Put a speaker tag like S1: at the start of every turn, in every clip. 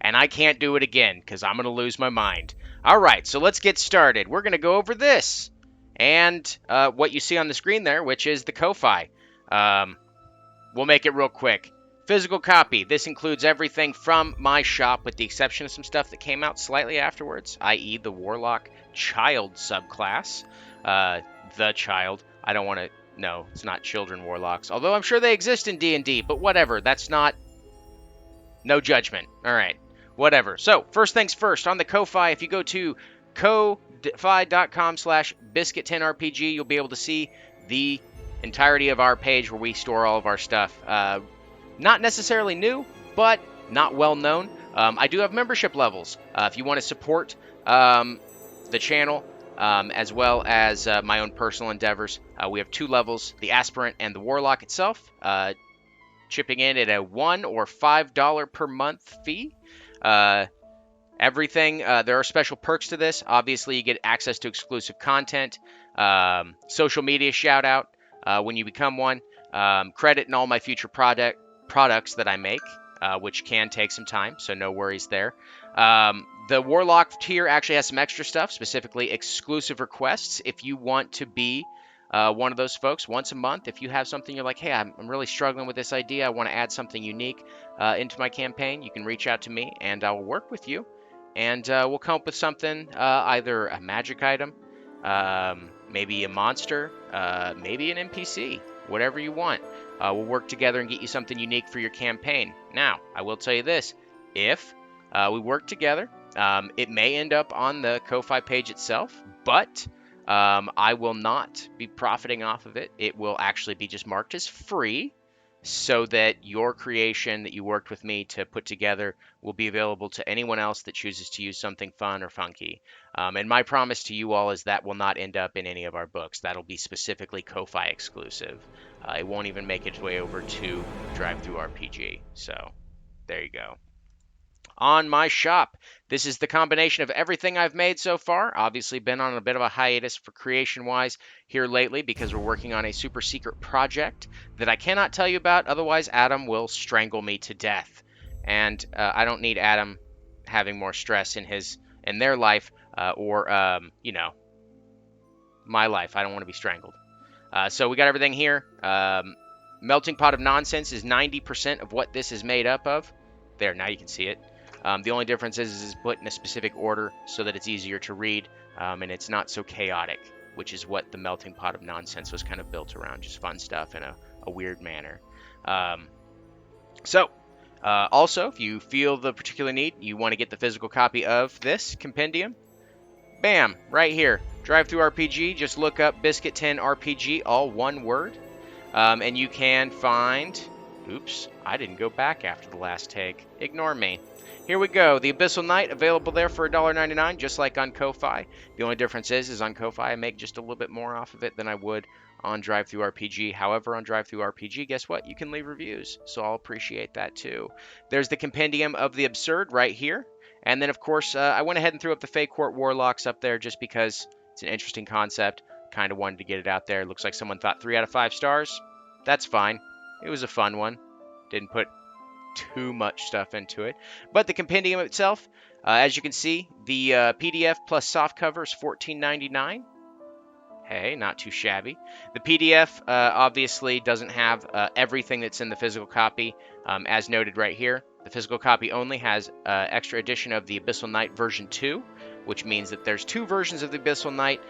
S1: and I can't do it again because I'm going to lose my mind. All right, so let's get started. We're going to go over this and what you see on the screen there, which is the Ko-Fi. We'll make it real quick. Physical copy. This includes everything from my shop with the exception of some stuff that came out slightly afterwards, i.e. the Warlock Child subclass. The Child. I don't want to... No, it's not children warlocks. Although I'm sure they exist in D&D, but whatever. That's not... No judgment. All right. Whatever. So, first things first. On the Ko-Fi, if you go to ko-fi.com/biscuit10rpg, you'll be able to see the entirety of our page where we store all of our stuff. Not necessarily new, but not well known. I do have membership levels. If you want to support the channel, as well as my own personal endeavors, we have 2 levels, the Aspirant and the Warlock itself, chipping in at a $1 or $5 per month fee. Everything, there are special perks to this. Obviously, you get access to exclusive content, social media shout out when you become one, credit in all my future products that I make, which can take some time, so no worries there. The Warlock tier actually has some extra stuff, specifically exclusive requests. If you want to be one of those folks once a month, if you have something you're like, hey, I'm really struggling with this idea, I want to add something unique into my campaign, you can reach out to me and I will work with you. And we'll come up with something, either a magic item, maybe a monster, maybe an NPC, whatever you want. We'll work together and get you something unique for your campaign. Now, I will tell you this, if we work together, it may end up on the Ko-Fi page itself, but I will not be profiting off of it. It will actually be just marked as free so that your creation that you worked with me to put together will be available to anyone else that chooses to use something fun or funky. And my promise to you all is that will not end up in any of our books. That'll be specifically Ko-Fi exclusive. It won't even make its way over to DriveThruRPG. So there you go. On my shop, this is the combination of everything I've made so far. Obviously been on a bit of a hiatus for creation-wise here lately because we're working on a super secret project that I cannot tell you about, otherwise Adam will strangle me to death. And I don't need Adam having more stress in their life or you know, my life. I don't want to be strangled. So we got everything here. Melting Pot of Nonsense is 90% of what this is made up of. There, now you can see it. The only difference is it's put in a specific order so that it's easier to read and it's not so chaotic, which is what the Melting Pot of Nonsense was kind of built around, just fun stuff in a weird manner. Also, if you feel the particular need, you want to get the physical copy of this compendium, bam, right here, DriveThruRPG, just look up Biscuit10RPG, all one word, and you can find... Oops, I didn't go back after the last take. Ignore me. Here we go. The Abyssal Knight, available there for $1.99, just like on Ko-Fi. The only difference is on Ko-Fi, I make just a little bit more off of it than I would on DriveThruRPG. However, on DriveThruRPG, guess what? You can leave reviews, so I'll appreciate that too. There's the Compendium of the Absurd right here. And then, of course, I went ahead and threw up the Fey Court Warlocks up there just because it's an interesting concept. Kind of wanted to get it out there. Looks like someone thought 3 out of 5 stars. That's fine. It was a fun one. Didn't put too much stuff into it. But the compendium itself, as you can see, the PDF plus softcover is $14.99. Hey, not too shabby. The PDF obviously doesn't have everything that's in the physical copy, as noted right here. The physical copy only has extra edition of the Abyssal Knight version 2, which means that there's 2 versions of the Abyssal Knight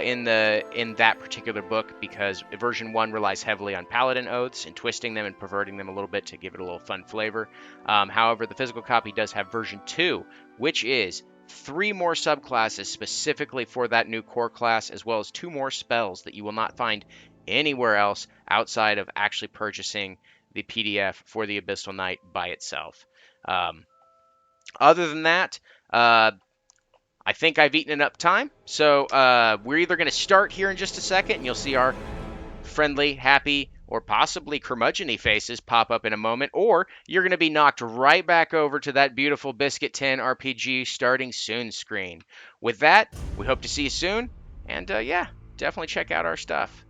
S1: in that particular book, because version 1 relies heavily on paladin oaths and twisting them and perverting them a little bit to give it a little fun flavor. However, the physical copy does have version 2, which is 3 more subclasses specifically for that new core class, as well as 2 more spells that you will not find anywhere else outside of actually purchasing the PDF for the Abyssal Knight by itself. Other than that, I think I've eaten enough time, so we're either going to start here in just a second, and you'll see our friendly, happy, or possibly curmudgeon-y faces pop up in a moment, or you're going to be knocked right back over to that beautiful Biscuit 10 RPG starting soon screen. With that, we hope to see you soon, and yeah, definitely check out our stuff.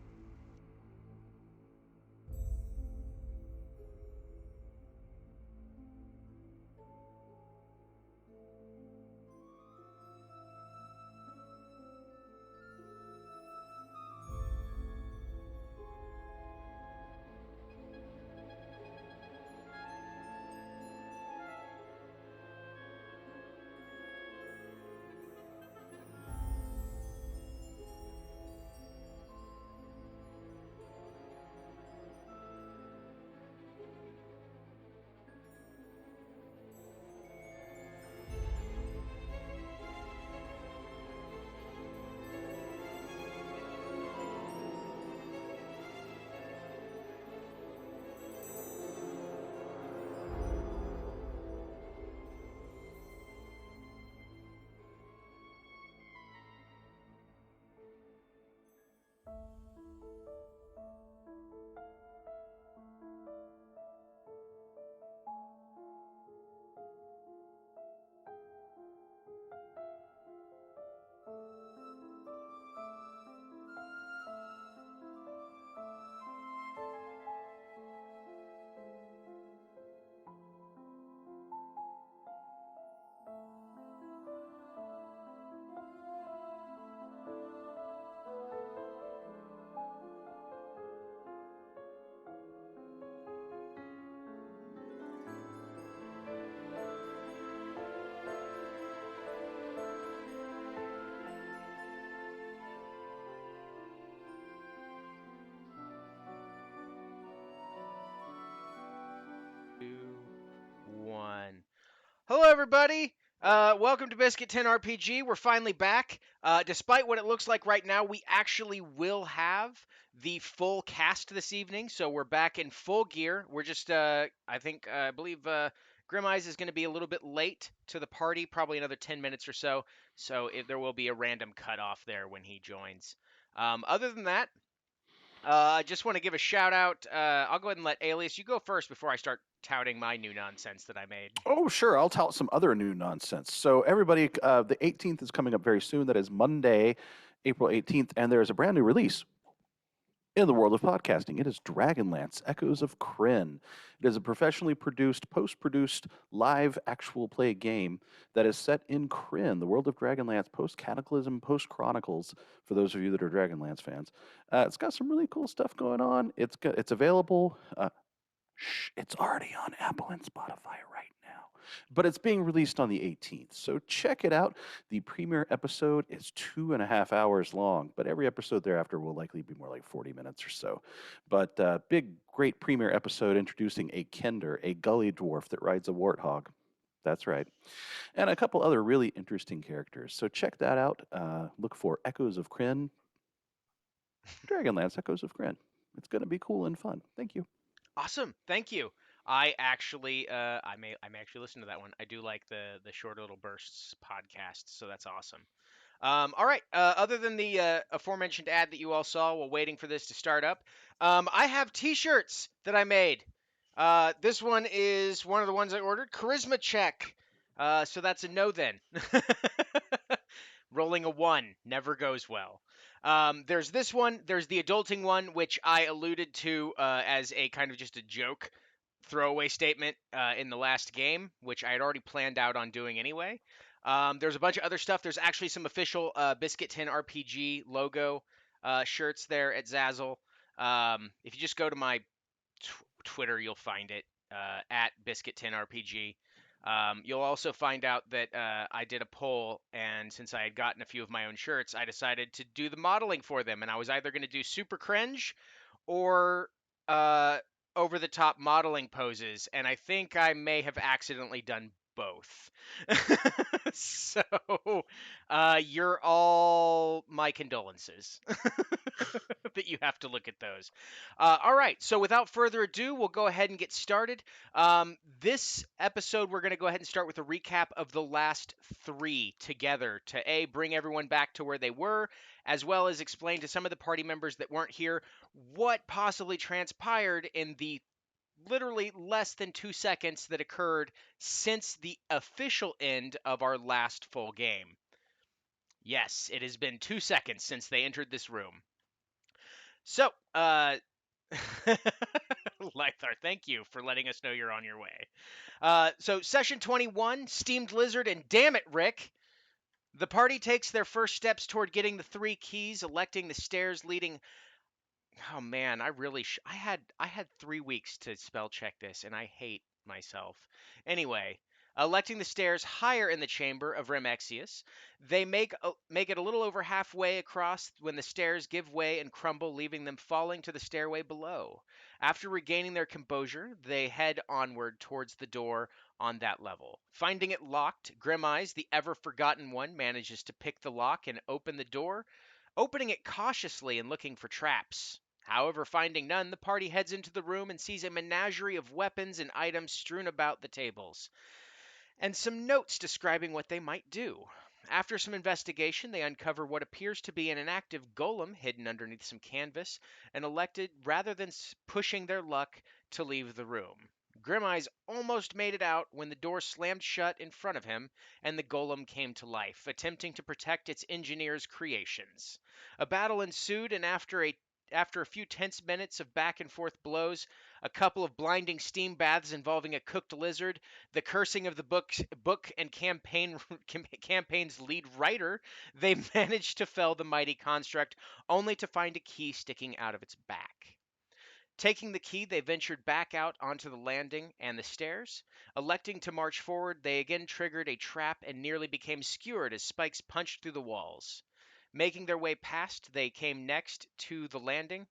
S1: everybody. Welcome to Biscuit 10 RPG. We're finally back. Despite what it looks like right now, we actually will have the full cast this evening, so we're back in full gear. We're just, I believe Grim Eyes is going to be a little bit late to the party, probably another 10 minutes or so. So there will be a random cutoff there when he joins. Other than that, I just want to give a shout out. I'll go ahead and let Alias, you go first before I start touting my new nonsense that I made.
S2: Oh, sure. I'll tout some other new nonsense. So, everybody, the 18th is coming up very soon. That is Monday, April 18th, and there is a brand new release in the world of podcasting. It is Dragonlance Echoes of Krynn. It is a professionally produced, post produced, live actual play game that is set in Krynn, the world of Dragonlance, post Cataclysm, post Chronicles, for those of you that are Dragonlance fans. It's got some really cool stuff going on. It's available. It's already on Apple and Spotify right now, but it's being released on the 18th. So check it out. The premiere episode is 2.5 hours long, but every episode thereafter will likely be more like 40 minutes or so. But big, great premiere episode introducing a Kender, a gully dwarf that rides a warthog. That's right. And a couple other really interesting characters. So check that out. Look for Echoes of Krynn, Dragonlance Echoes of Krynn. It's going to be cool and fun. Thank you.
S1: Awesome, thank you. I may actually listen to that one. I do like the short little bursts podcast, so that's awesome. All right. Other than the aforementioned ad that you all saw while waiting for this to start up, I have T-shirts that I made. This one is one of the ones I ordered. Charisma check. So that's a no then. Rolling a one never goes well. There's this one. There's the adulting one, which I alluded to as a kind of just a joke throwaway statement in the last game, which I had already planned out on doing anyway. There's a bunch of other stuff. There's actually some official Biscuit 10 RPG logo shirts there at Zazzle. If you just go to my Twitter, you'll find it at Biscuit 10 RPG. You'll also find out that I did a poll, and since I had gotten a few of my own shirts, I decided to do the modeling for them. And I was either going to do super cringe or over the top modeling poses, and I think I may have accidentally done both. So you're all my condolences that you have to look at those. All right, so without further ado, we'll go ahead and get started. This episode, we're going to go ahead and start with a recap of the last three together to bring everyone back to where they were, as well as explain to some of the party members that weren't here what possibly transpired in the literally less than 2 seconds that occurred since the official end of our last full game. Yes, it has been 2 seconds since they entered this room. So, Lythar, thank you for letting us know you're on your way. So, session 21, Steamed Lizard, and damn it, Rick. The party takes their first steps toward getting the three keys, electing the stairs leading. Oh man, I had 3 weeks to spell check this, and I hate myself. Anyway, electing the stairs higher in the chamber of Remexius, they make it a little over halfway across when the stairs give way and crumble, leaving them falling to the stairway below. After regaining their composure, they head onward towards the door on that level. Finding it locked, Grim Eyes, the ever forgotten one, manages to pick the lock and open the door, opening it cautiously and looking for traps. However, finding none, the party heads into the room and sees a menagerie of weapons and items strewn about the tables, and some notes describing what they might do. After some investigation, they uncover what appears to be an inactive golem hidden underneath some canvas, and elected, rather than pushing their luck, to leave the room. Grim Eyes almost made it out when the door slammed shut in front of him and the golem came to life, attempting to protect its engineer's creations. A battle ensued, and after a few tense minutes of back and forth blows, a couple of blinding steam baths involving a cooked lizard, the cursing of the book and campaign's lead writer, they managed to fell the mighty construct, only to find a key sticking out of its back. Taking the key, they ventured back out onto the landing and the stairs. Electing to march forward, they again triggered a trap and nearly became skewered as spikes punched through the walls. Making their way past, they came next to the landing.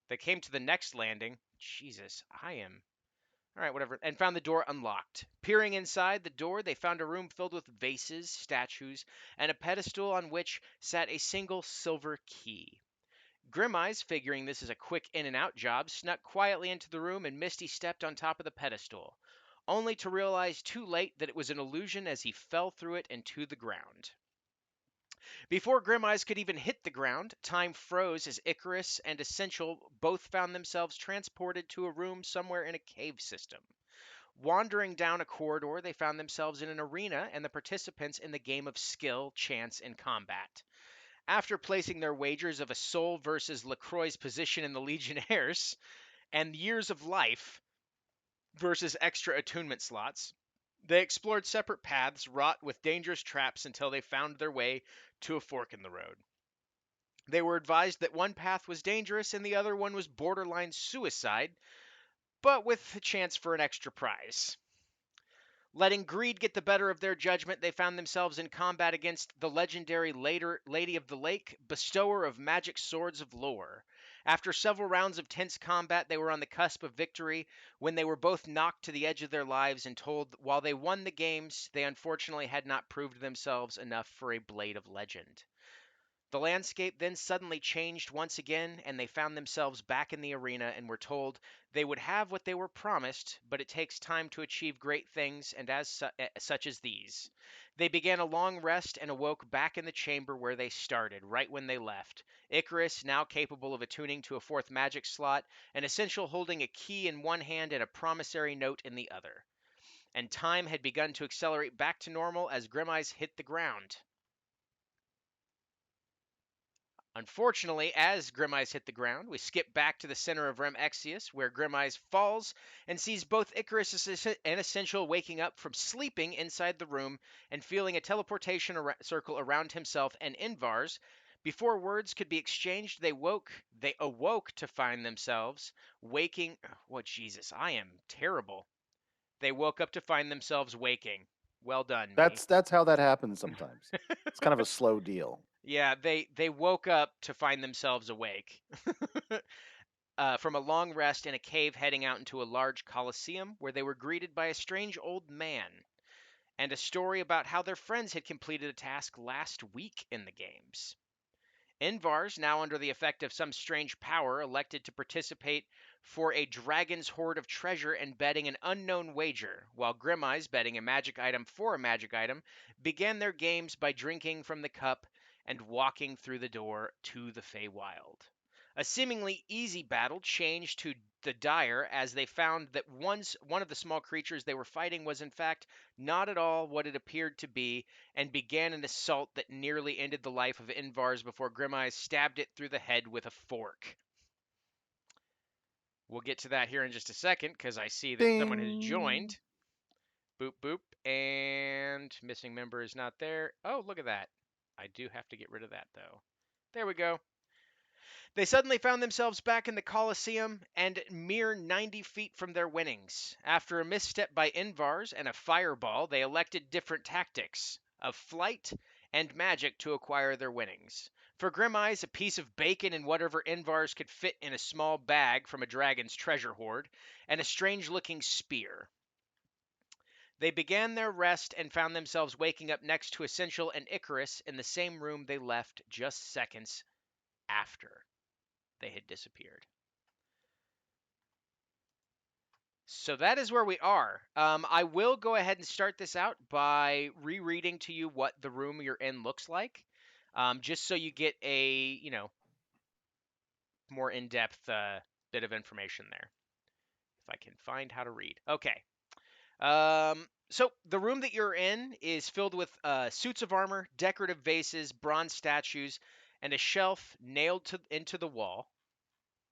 S1: They came to the next landing. Jesus, I am All right, whatever, and found the door unlocked. Peering inside the door, they found a room filled with vases, statues, and a pedestal on which sat a single silver key. Grimeyes, figuring this is a quick in and out job, snuck quietly into the room and Misty stepped on top of the pedestal, only to realize too late that it was an illusion as he fell through it and to the ground. Before Grimeyes could even hit the ground, time froze as Icarus and Essential both found themselves transported to a room somewhere in a cave system. Wandering down a corridor, they found themselves in an arena and the participants in the game of skill, chance, and combat. After placing their wagers of a Soul versus Lacroix's position in the Legionnaires and years of life versus extra attunement slots, they explored separate paths wrought with dangerous traps until they found their way to a fork in the road. They were advised that one path was dangerous and the other one was borderline suicide, but with a chance for an extra prize. Letting greed get the better of their judgment, they found themselves in combat against the legendary Lady of the Lake, bestower of magic swords of lore. After several rounds of tense combat, they were on the cusp of victory when they were both knocked to the edge of their lives and told while they won the games, they unfortunately had not proved themselves enough for a Blade of Legend. The landscape then suddenly changed once again, and they found themselves back in the arena and were told they would have what they were promised, but it takes time to achieve great things, and such as these. They began a long rest and awoke back in the chamber where they started, right when they left. Icarus, now capable of attuning to a fourth magic slot, and Essential holding a key in one hand and a promissory note in the other. And time had begun to accelerate back to normal as Grimeyes hit the ground. Unfortunately, as Grimeyes hit the ground, we skip back to the center of Rem Exvius, where Grimeyes falls and sees both Icarus and Essential waking up from sleeping inside the room and feeling a teleportation circle around himself and Invar's. Before words could be exchanged, they awoke to find themselves waking. What Jesus, I am terrible. They woke up to find themselves waking. Well done, me.
S2: That's how that happens sometimes. It's kind of a slow deal.
S1: Yeah, they woke up to find themselves awake. From a long rest in a cave heading out into a large coliseum where they were greeted by a strange old man and a story about how their friends had completed a task last week in the games. Invar's, now under the effect of some strange power, elected to participate for a dragon's hoard of treasure and betting an unknown wager, while Grimeyes, betting a magic item for a magic item, began their games by drinking from the cup and walking through the door to the Feywild. A seemingly easy battle changed to the dire as they found that one of the small creatures they were fighting was in fact not at all what it appeared to be, and began an assault that nearly ended the life of Invar's before Grimeyes stabbed it through the head with a fork. We'll get to that here in just a second because I see that someone has
S2: Ding.
S1: joined. Boop boop, and missing member is not there. Oh, look at that. I do have to get rid of that though. There we go. They suddenly found themselves back in the Colosseum and mere 90 feet from their winnings. After a misstep by Invar's and a fireball, they elected different tactics of flight and magic to acquire their winnings. For Grimeyes, a piece of bacon and whatever Invar's could fit in a small bag from a dragon's treasure hoard, and a strange looking spear. They began their rest and found themselves waking up next to Essential and Icarus in the same room they left just seconds after they had disappeared. So that is where we are. I will go ahead and start this out by rereading to you what the room you're in looks like, just so you get a more in-depth bit of information there. If I can find how to read. Okay. So the room that you're in is filled with suits of armor, decorative vases, bronze statues, and a shelf nailed into the wall.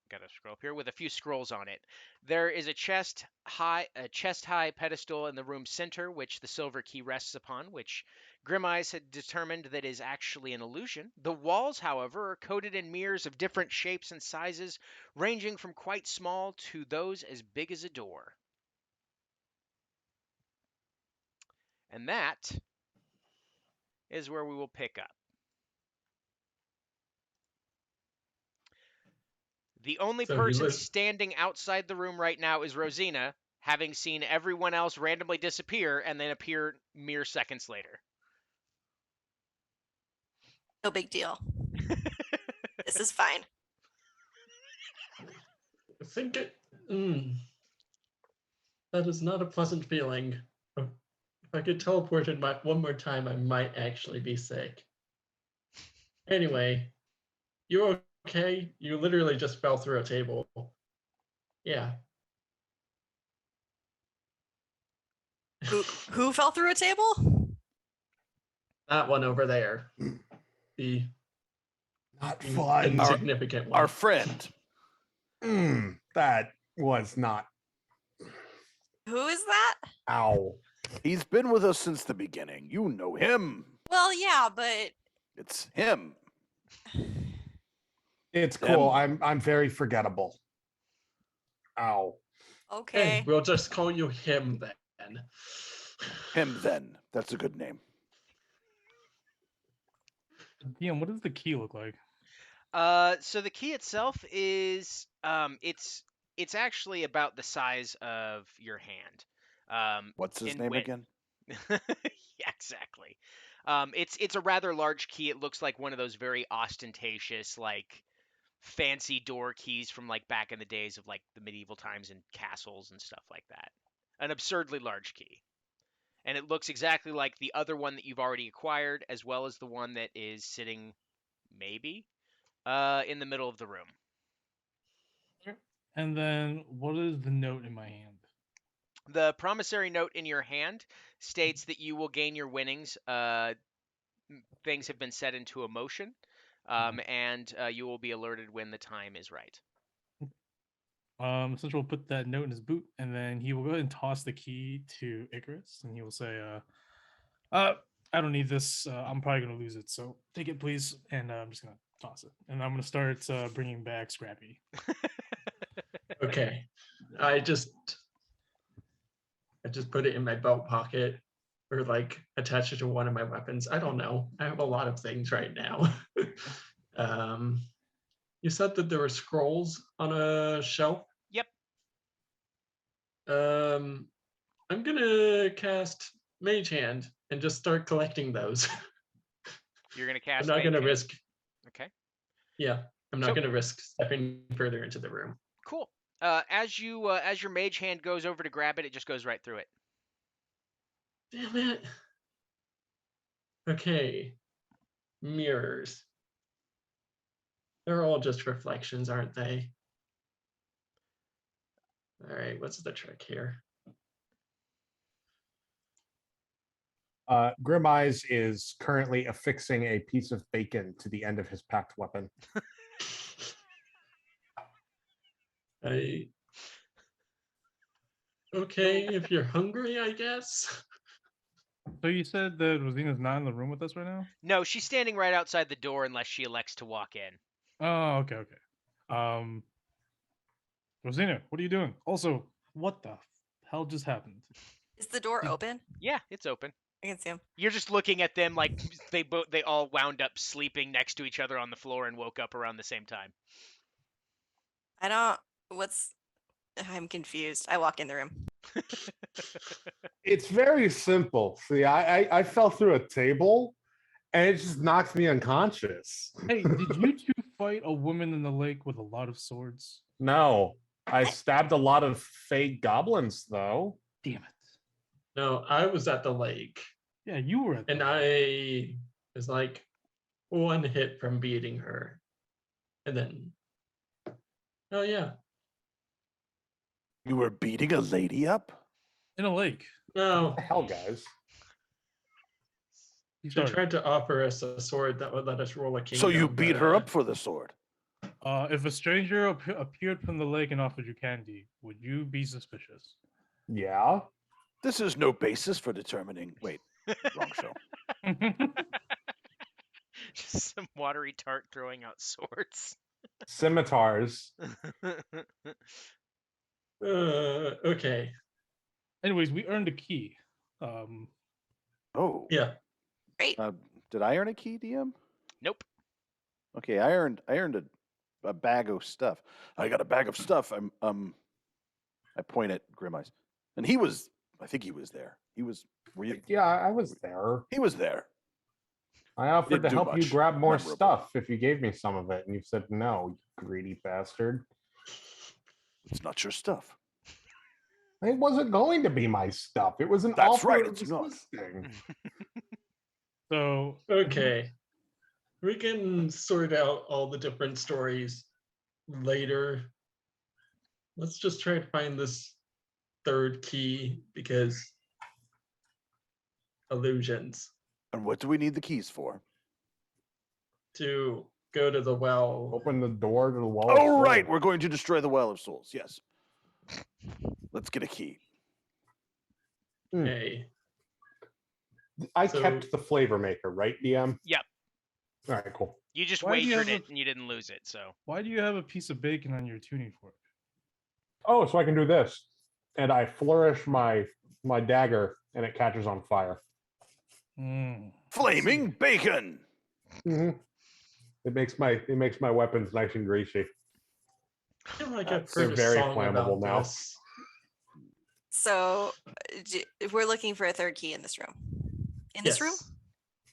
S1: Got to scroll up here with a few scrolls on it. There is a chest high pedestal in the room's center, which the silver key rests upon, which Grimeyes had determined that is actually an illusion. The walls, however, are coated in mirrors of different shapes and sizes, ranging from quite small to those as big as a door. And that is where we will pick up. The only
S3: So if you
S1: person
S3: list,
S1: standing outside the room right now is Rosina, having seen everyone else randomly disappear and then appear mere seconds later.
S3: No big deal. This is fine.
S4: I think that is not a pleasant feeling. If I get teleported one more time, I might actually be sick. Anyway, you okay? You literally just fell through a table. Yeah.
S3: Who fell through a table?
S4: That one over there. The
S5: Not fun.
S4: insignificant one.
S2: Our friend.
S5: That was not.
S3: Who is that?
S5: Ow.
S2: He's been with us since the beginning. You know him.
S3: Well, yeah, but
S2: It's him.
S5: It's cool. I'm very forgettable. Ow.
S3: okay.
S4: Hey, we'll just call you him then.
S2: Him then. That's a good name.
S6: DM, what does the key look like?
S1: So the key itself is it's actually about the size of your hand.
S2: What's his
S1: in
S2: name
S1: width.
S2: again?
S1: Yeah, exactly. It's a rather large key. It looks like one of those very ostentatious, like fancy door keys from like back in the days of like the medieval times and castles and stuff like that. An absurdly large key. And it looks exactly like the other one that you've already acquired, as well as the one that is sitting maybe in the middle of the room.
S6: And then what is the note in my hand?
S1: The promissory note in your hand states that you will gain your winnings. Things have been set into a motion, and you will be alerted when the time is right.
S6: Essentially, will put that note in his boot, and then he will go ahead and toss the key to Icarus, and he will say, I don't need this. I'm probably going to lose it, so take it, please. And I'm just going to toss it. And I'm going to start bringing back Scrappy.
S4: Okay. I just put it in my belt pocket or like attach it to one of my weapons. I don't know. I have a lot of things right now. You said that there were scrolls on a shelf?
S1: Yep.
S4: I'm gonna cast Mage Hand and just start collecting those.
S1: You're going to cast.
S4: I'm not
S1: Mage
S4: gonna
S1: Hand.
S4: risk.
S1: Okay.
S4: Yeah, I'm not
S1: So-
S4: gonna risk stepping further into the room.
S1: Cool. As your mage hand goes over to grab it, it just goes right through it.
S4: Damn it. Okay. Mirrors. They're all just reflections, aren't they? All right, what's the trick here?
S5: Grim Eyes is currently affixing a piece of bacon to the end of his packed weapon.
S4: Okay, if you're hungry, I guess.
S6: So you said that Rosina's not in the room with us right now?
S1: No, she's standing right outside the door unless she elects to walk in.
S6: Oh, okay. Rosina, what are you doing? Also, what the hell just happened?
S3: Is the door open?
S1: Yeah, it's open.
S3: I can see him.
S1: You're just looking at them like they all wound up sleeping next to each other on the floor and woke up around the same time.
S3: I'm confused. I walk in the room.
S5: It's very simple. See, I fell through a table and it just knocked me unconscious.
S6: Hey, did you two fight a woman in the lake with a lot of swords?
S5: No, I stabbed a lot of fake goblins, though.
S6: Damn it.
S4: No, I was at the lake
S6: Yeah, you were at
S4: and I was like one hit from beating her. And then, oh yeah,
S2: You were beating a lady up?
S6: in a lake.
S4: no,
S5: What the hell, guys?
S6: You
S4: she
S6: started.
S4: tried to offer us a sword that would let us roll a kingdom.
S2: So you beat her
S4: but,
S2: up for the sword?
S6: If a stranger appeared from the lake and offered you candy, would you be suspicious?
S5: Yeah.
S2: This is no basis for determining. Wait, wrong show.
S1: Just some watery tart throwing out swords.
S5: Scimitars.
S4: Okay,
S6: Anyways, we earned a key.
S2: Oh,
S4: yeah.
S3: Great.
S2: did I earn a key, DM?
S1: Nope.
S2: Okay, I earned a bag of stuff. I got a bag of stuff. I point at Grim Eyes. And he was, I think he was there. He was, were you?
S5: Yeah, I was there.
S2: He was there.
S5: I offered to
S2: do
S5: help you
S2: much
S5: grab more
S2: memorable.
S5: stuff if you gave me some of it, and you said no, you greedy bastard.
S2: It's not your stuff.
S5: It wasn't going to be my stuff. It was an
S2: That's
S5: offer
S2: right,
S5: of
S2: it's not.
S5: assisting.
S6: So
S4: Okay. We can sort out all the different stories later. Let's just try to find this third key because illusions
S2: And what do we need the keys for?
S4: to go to the well.
S5: Open the door to the wall. of
S2: Oh, right.
S5: souls.
S2: We're going to destroy the Well of Souls. Yes. Let's get a key.
S4: Okay.
S5: I
S4: So-
S5: kept the flavor maker, right, DM?
S1: Yep.
S5: All right, cool.
S1: You just
S6: Why do you
S1: wagered
S6: have
S1: it
S6: a-
S1: and you didn't lose it, so.
S6: why do you have a piece of bacon on your tuning fork?
S5: Oh, so I can do this, and I flourish my dagger, and it catches on fire.
S6: Mm.
S2: Flaming bacon.
S5: Mhm. It makes my weapons nice and greasy.
S4: I feel like I've
S5: They're
S4: heard a
S5: very
S4: song
S5: flammable
S4: about
S5: now.
S4: this.
S3: So if we're looking for a third key in this room. In this room?
S4: Yes.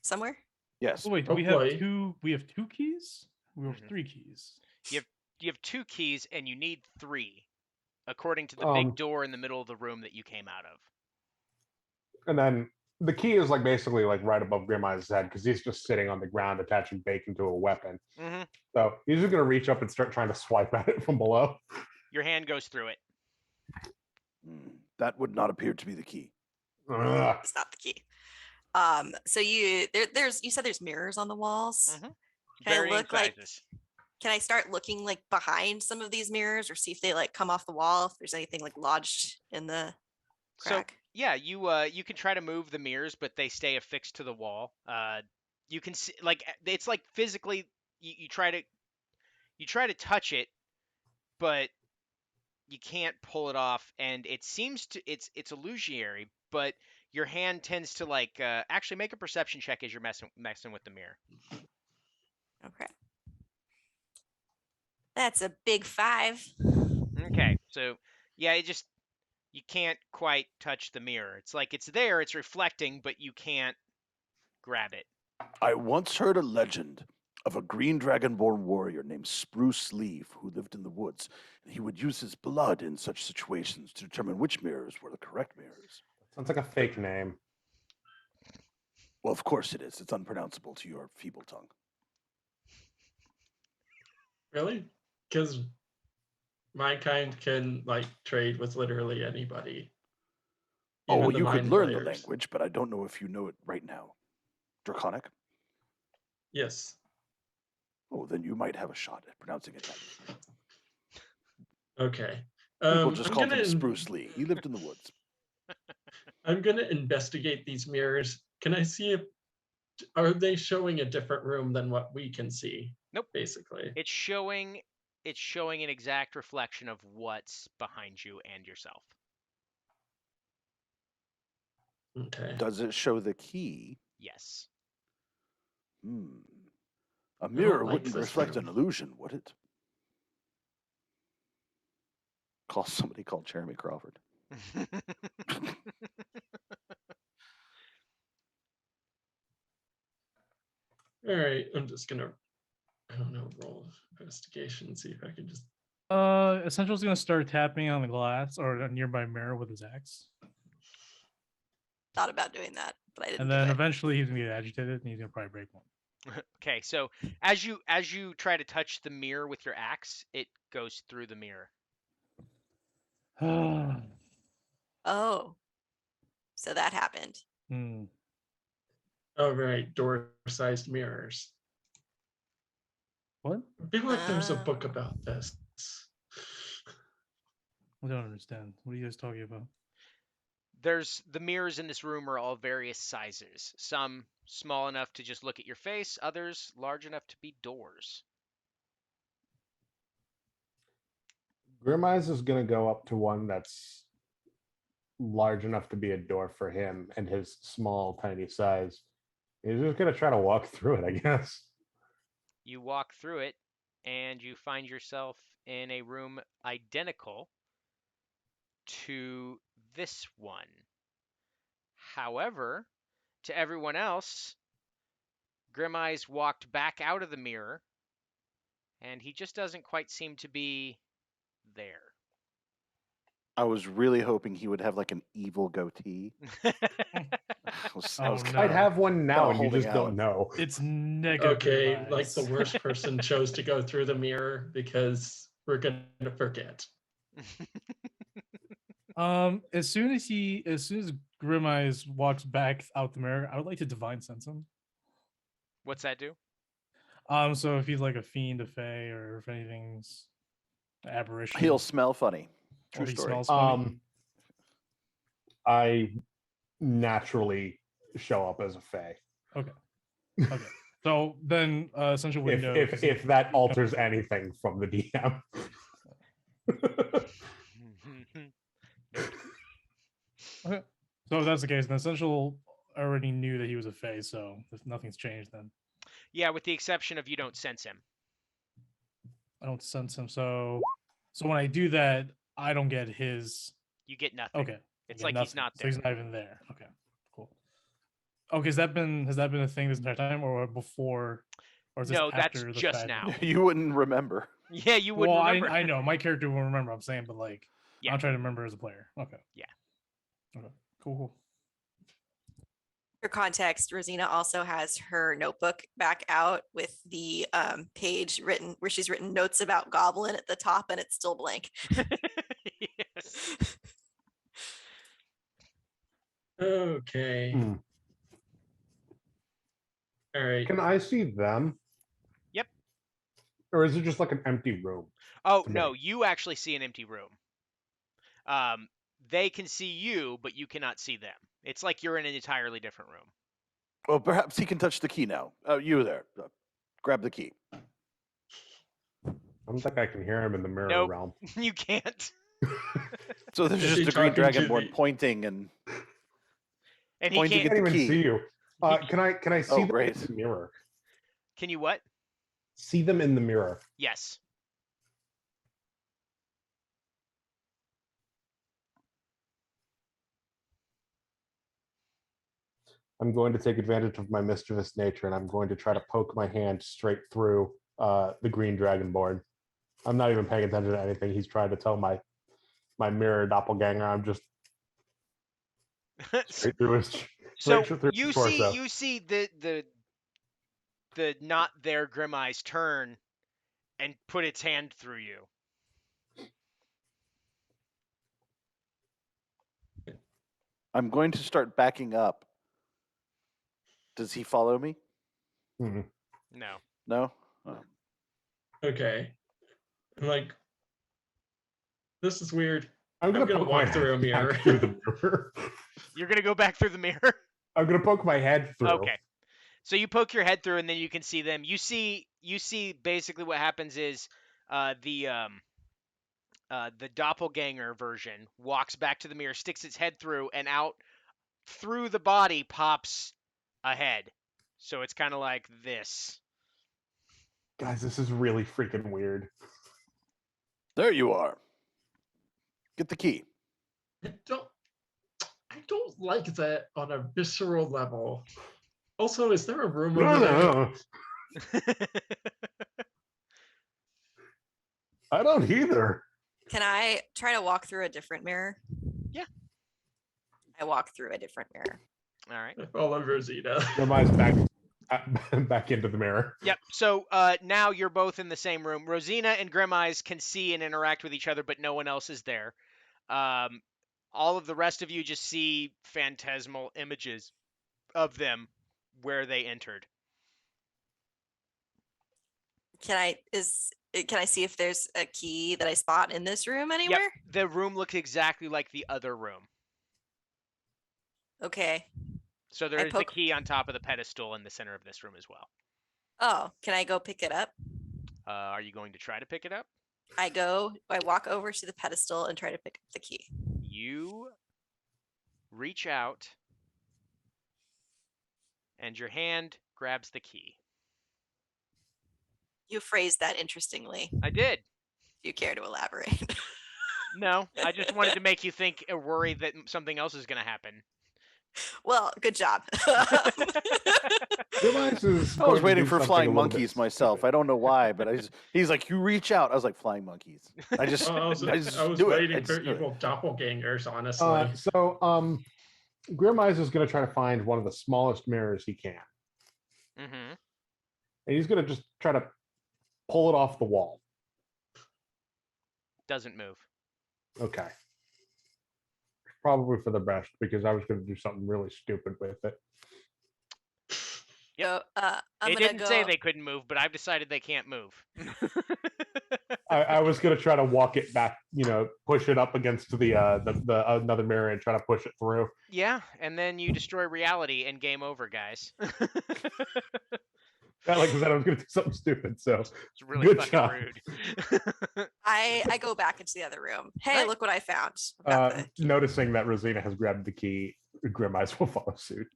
S3: Somewhere?
S2: Yes.
S6: Oh, wait, we have
S4: Hopefully.
S6: two. We have two keys. We have
S1: Mhm.
S6: 3 keys.
S1: You have 2 keys and you need 3, according to the
S5: Um,
S1: big door in the middle of the room that you came out of.
S5: And then the key is like basically like right above Grimeyes' head because he's just sitting on the ground attaching bacon to a weapon.
S1: Mm-hmm.
S5: So he's just gonna reach up and start trying to swipe at it from below.
S1: Your hand goes through it.
S2: That would not appear to be the key.
S5: Ugh.
S3: It's not the key. So you said there's mirrors on the walls.
S1: Mhm.
S3: Can I
S1: Varying
S3: look like
S1: sizes.
S3: can I start looking like behind some of these mirrors or see if they like come off the wall, if there's anything like lodged in the
S1: So
S3: crack?
S1: yeah, you can try to move the mirrors, but they stay affixed to the wall. You can see it's like physically you try to touch it, but you can't pull it off, and it seems to it's illusionary, but your hand tends to actually make a perception check as you're messing with the mirror.
S3: Okay. That's a big 5.
S1: Okay, so yeah, you can't quite touch the mirror. It's like it's there, it's reflecting, but you can't grab it.
S2: I once heard a legend of a green dragonborn warrior named Spruce Leaf who lived in the woods, and he would use his blood in such situations to determine which mirrors were the correct mirrors.
S5: Sounds like a fake name.
S2: Well, of course it is. It's unpronounceable to your feeble tongue.
S4: Really? Because my kind can like trade with literally anybody.
S2: Oh,
S4: even
S2: well,
S4: the
S2: you could
S4: mind
S2: learn the
S4: players.
S2: language, but I don't know if you know it right now. Draconic?
S4: Yes.
S2: Oh, then you might have a shot at pronouncing it right.
S4: Okay.
S2: People just
S4: I'm
S2: called
S4: gonna
S2: him Spruce Lee. He lived in the woods.
S4: I'm gonna investigate these mirrors. Can I see if are they showing a different room than what we can see?
S1: Nope.
S4: Basically.
S1: It's showing an exact reflection of what's behind you and yourself.
S4: Okay.
S2: Does it show the key?
S1: Yes.
S2: A mirror
S4: like
S2: wouldn't
S4: this
S2: reflect
S4: room.
S2: an illusion, would it? Somebody called Jeremy Crawford.
S4: All right. I'm just gonna I don't know, roll investigation, see if I can just
S6: Essential's gonna start tapping on the glass or a nearby mirror with his axe,
S3: Thought about doing that, but I didn't
S6: and
S3: do
S6: then
S3: it.
S6: eventually he's gonna get agitated and he's gonna probably break one.
S1: Okay, so as you try to touch the mirror with your axe, it goes through the mirror.
S3: Oh. So that happened.
S6: Hmm.
S4: oh right, door-sized mirrors.
S6: What?
S4: I feel like there's a
S3: Ah.
S4: book about this.
S6: I don't understand. What are you guys talking about?
S1: There's the mirrors in this room are all various sizes. Some small enough to just look at your face, others large enough to be doors.
S5: Grimeyes is gonna go up to one that's large enough to be a door for him and his small, tiny size. He's just gonna try to walk through it, I guess.
S1: You walk through it and you find yourself in a room identical to this one. However, to everyone else, Grim Eyes walked back out of the mirror, and he just doesn't quite seem to be there.
S2: I was really hoping he would have like an evil goatee. I was
S6: Oh,
S2: kinda-
S6: no.
S5: I'd have one now,
S2: Oh,
S5: and you
S2: holding
S5: just
S2: out.
S5: don't know.
S6: It's negative.
S4: Okay,
S6: Grim
S4: like the
S6: Eyes.
S4: worst person chose to go through the mirror because we're gonna forget.
S6: As soon as Grim Eyes walks back out the mirror, I would like to divine sense him.
S1: What's that do?
S6: So if he's like a fiend, a fae, or if anything's aberration,
S2: He'll smell funny.
S6: or
S2: True
S6: he
S2: story.
S6: smells funny.
S5: I naturally show up as a fae.
S6: Okay. So then, essential
S5: If
S6: window.
S5: if that alters anything from the DM.
S6: Okay. So if that's the case, then essential already knew that he was a fae, so if nothing's changed, then
S1: Yeah, with the exception of you don't sense him.
S6: I don't sense him. So when I do that, I don't get his.
S1: You get nothing.
S6: Okay.
S1: It's
S6: I get
S1: like he's
S6: nothing.
S1: not
S6: So
S1: there.
S6: he's not even there. Okay. Cool. Okay, has that been a thing this entire time, or before, or is this
S1: No, that's
S6: after the
S1: just
S6: fact?
S1: now.
S2: You wouldn't remember.
S1: Yeah, you wouldn't
S6: Well,
S1: remember.
S6: I know my character will remember. I'm saying, but like,
S1: Yeah.
S6: I'm trying to remember as a player. Okay.
S1: Yeah.
S6: Okay. Cool.
S3: For context, Rosina also has her notebook back out with the page written where she's written notes about Goblin at the top, and it's still blank.
S1: Yes.
S4: Okay.
S5: Hmm.
S4: All right.
S5: Can I see them?
S1: Yep.
S5: Or is it just like an empty room?
S1: Oh
S5: to
S1: no,
S5: me.
S1: you actually see an empty room. They can see you, but you cannot see them. It's like you're in an entirely different room.
S2: Well, perhaps he can touch the key now. You there. Grab the key.
S5: I don't think I can hear him in the mirror
S1: Nope.
S5: realm.
S1: You can't.
S2: So there's
S4: Is
S2: just
S4: he
S2: a green
S4: talking to
S2: dragonborn
S4: the-
S2: pointing and
S1: And he
S2: Pointing
S1: can't.
S5: I can't
S2: the
S5: even
S2: key.
S5: see you. Can I see
S2: Oh,
S5: them in
S2: great.
S5: the mirror?
S1: Can you what?
S5: See them in the mirror.
S1: Yes.
S5: I'm going to take advantage of my mischievous nature, and I'm going to try to poke my hand straight through the green dragonborn. I'm not even paying attention to anything he's trying to tell my mirror doppelganger. I'm just straight through his.
S1: So
S5: straight through
S1: you
S5: his
S1: see,
S5: torso.
S1: you see the not there Grim Eyes turn and put its hand through you.
S2: I'm going to start backing up. Does he follow me?
S5: Mhm.
S1: No.
S2: No? Oh.
S4: Okay. I'm like, this is weird.
S5: I'm gonna,
S4: gonna
S5: poke my
S4: walk through a
S5: head
S4: mirror.
S5: back through the mirror.
S1: You're gonna go back through the mirror.
S5: I'm gonna poke my head through.
S1: Okay. So you poke your head through, and then you can see them. You see basically what happens is the doppelganger version walks back to the mirror, sticks its head through, and out through the body pops a head. So it's kind of like this.
S5: Guys, this is really freaking weird.
S2: There you are. Get the key.
S4: I don't like that on a visceral level. Also, is there a room over there?
S5: I don't either.
S3: Can I try to walk through a different mirror?
S1: Yeah.
S3: I walk through a different mirror.
S1: All right.
S4: I follow Rosita.
S5: Your mind's back into the mirror.
S1: Yep. So now you're both in the same room. Rosina and Grim Eyes can see and interact with each other, but no one else is there. All of the rest of you just see phantasmal images of them where they entered.
S3: Can I see if there's a key that I spot in this room anywhere?
S1: Yep. The room looks exactly like the other room.
S3: Okay.
S1: So there
S3: I
S1: is the
S3: poke-
S1: key on top of the pedestal in the center of this room as well.
S3: Oh, can I go pick it up?
S1: Are you going to try to pick it up?
S3: I walk over to the pedestal and try to pick up the key.
S1: You reach out and your hand grabs the key.
S3: You phrased that interestingly.
S1: I did.
S3: Do you care to elaborate?
S1: No, I just wanted to make you think or worry that something else is going to happen.
S3: Well, good job.
S5: Grimeyes is
S2: I was
S5: going to
S2: waiting
S5: do
S2: for
S5: something a
S2: flying
S5: little bit
S2: monkeys myself. I
S5: stupid.
S2: don't know why, but he's like, you reach out. I was like, flying monkeys. I just,
S4: I was,
S2: I just
S4: I was
S2: do it. I
S4: waiting for
S2: just do it.
S4: evil doppelgangers, honestly.
S5: Grimeyes is going to try to find one of the smallest mirrors he can.
S1: Mm-hmm.
S5: And he's going to just try to pull it off the wall.
S1: Doesn't move.
S5: Okay. Probably for the best, because I was going to do something really stupid with it.
S3: So, I'm
S1: It
S3: gonna
S1: didn't
S3: go.
S1: say they couldn't move, but I've decided they can't move.
S5: I was going to try to walk it back, push it up against the another mirror and try to push it through.
S1: Yeah, and then you destroy reality and game over, guys.
S5: Like I said, I was going to do something stupid. So
S1: It's really
S5: Good
S1: fucking
S5: job.
S1: rude.
S3: I go back into the other room. Hey,
S1: Alright.
S3: look what I found. I've got the-
S5: noticing that Rosina has grabbed the key, Grimeyes will follow suit.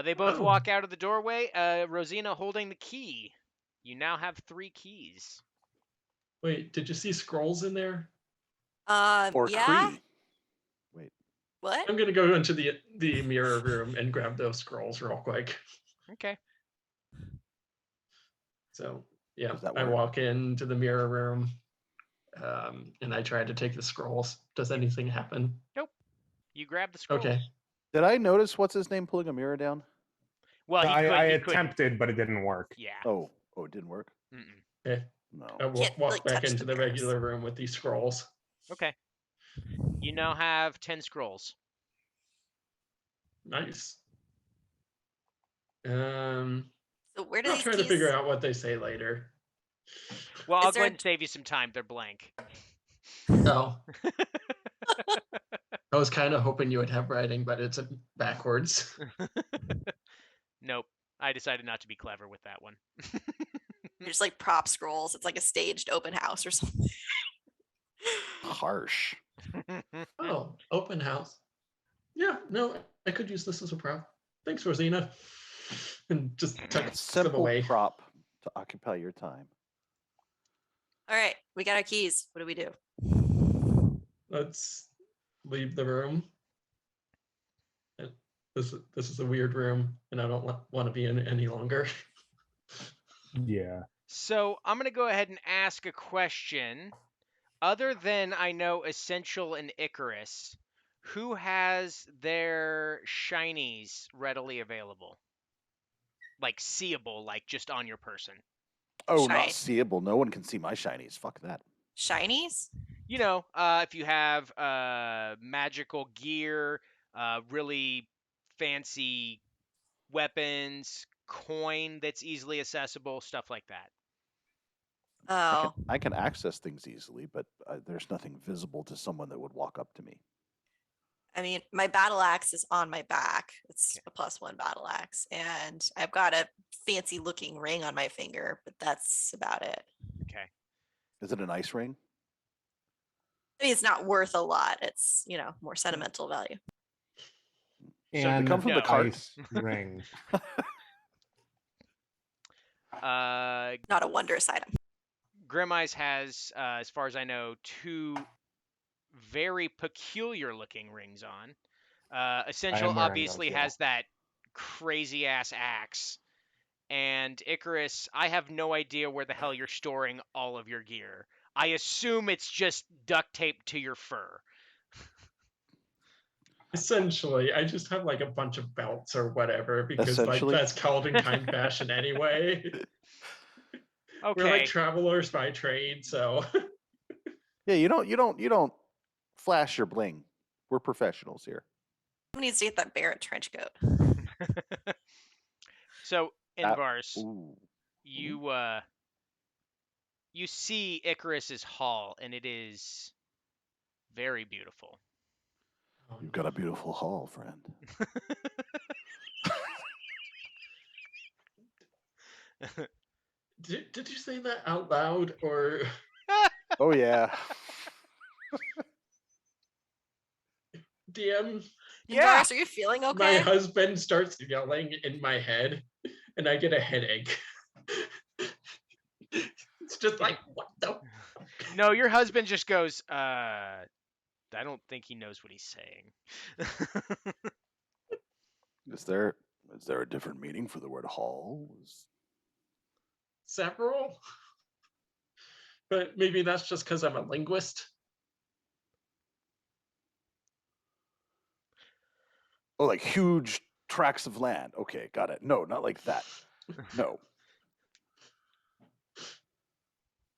S1: They both
S4: Oh.
S1: walk out of the doorway. Rosina holding the key. You now have 3 keys.
S4: Wait, did you see scrolls in there?
S2: Or
S3: yeah.
S2: Cree. Wait.
S3: What?
S4: I'm gonna go into the mirror room and grab those scrolls real quick.
S1: Okay.
S4: So yeah,
S2: Does that
S4: I
S2: work?
S4: walk into the mirror room, and I try to take the scrolls. Does anything happen?
S1: You grab the scrolls.
S4: Okay.
S2: Did I notice what's his name pulling a mirror down?
S1: Well, he could.
S5: I
S1: he could.
S5: attempted, but it didn't work.
S1: Yeah.
S2: Oh, it didn't work.
S1: Mm-mm.
S4: Okay.
S2: No.
S4: I
S3: Can't,
S4: walk
S3: like,
S4: back
S3: touch
S4: into
S3: the
S4: the
S3: mirrors.
S4: regular room with these scrolls.
S1: Okay. You now have 10 scrolls.
S4: Nice.
S3: So where do
S4: I'll
S3: these
S4: try
S3: keys?
S4: to figure out what they say later.
S1: Well,
S3: Is
S1: I'll go
S3: there
S1: ahead
S3: a-
S1: and save you some time. They're blank.
S4: Oh. I was kind of hoping you would have writing, but it's backwards.
S1: Nope. I decided not to be clever with that one.
S3: There's like prop scrolls. It's like a staged open house or something.
S2: Harsh.
S4: Oh, open house. Yeah, no, I could use this as a prop. Thanks, Rosina. And just tuck them
S2: Simple
S4: away.
S2: prop to occupy your time.
S3: All right, we got our keys. What do we do?
S4: Let's leave the room. This is a weird room, and I don't want to be in it any longer.
S5: Yeah.
S1: So I'm going to go ahead and ask a question. Other than I know Essential and Icarus, who has their shinies readily available? Like seeable, like just on your person.
S2: Oh,
S3: Shine.
S2: not seeable. No one can see my shinies. Fuck that.
S3: Shinies?
S1: You know, if you have magical gear, really fancy weapons, coin that's easily accessible, stuff like that.
S3: Oh,
S2: I can access things easily, but there's nothing visible to someone that would walk up to me.
S3: I mean, my battle axe is on my back. It's
S1: Okay.
S3: a +1 battle axe, and I've got a fancy looking ring on my finger, but that's about it.
S1: Okay.
S2: Is it an ice ring?
S3: I mean, it's not worth a lot. It's, more sentimental value.
S2: So they
S5: And
S2: come from the
S1: no.
S2: cart.
S5: ice ring.
S3: Not a wondrous item.
S1: Grimeyes has, as far as I know, 2 very peculiar looking rings on. Essential
S5: am wearing
S1: obviously
S5: those, yeah.
S1: has that crazy ass axe. And Icarus, I have no idea where the hell you're storing all of your gear. I assume it's just duct taped to your fur.
S4: Essentially, I just have like a bunch of belts or whatever because like
S2: Essentially?
S4: that's Caldentine fashion anyway.
S1: Okay.
S4: We're like travelers by trade, so
S2: Yeah, you don't flash your bling. We're professionals here.
S3: Who needs to get that Barrett trench coat?
S1: So,
S2: That-
S1: Invar's,
S2: Ooh.
S1: you see Icarus's hall, and it is very beautiful.
S2: You've got a beautiful haul, friend.
S4: Did you say that out loud or
S2: Oh yeah.
S4: DM?
S1: Yeah.
S3: Doris, are you feeling
S4: My
S3: okay?
S4: husband starts yelling in my head and I get a headache. It's just like, what the?
S1: No, your husband just goes, I don't think he knows what he's saying.
S2: Is there a different meaning for the word hall?
S4: Several? But maybe that's just because I'm a linguist.
S2: Oh, like huge tracts of land. Okay, got it. No, not like that. No.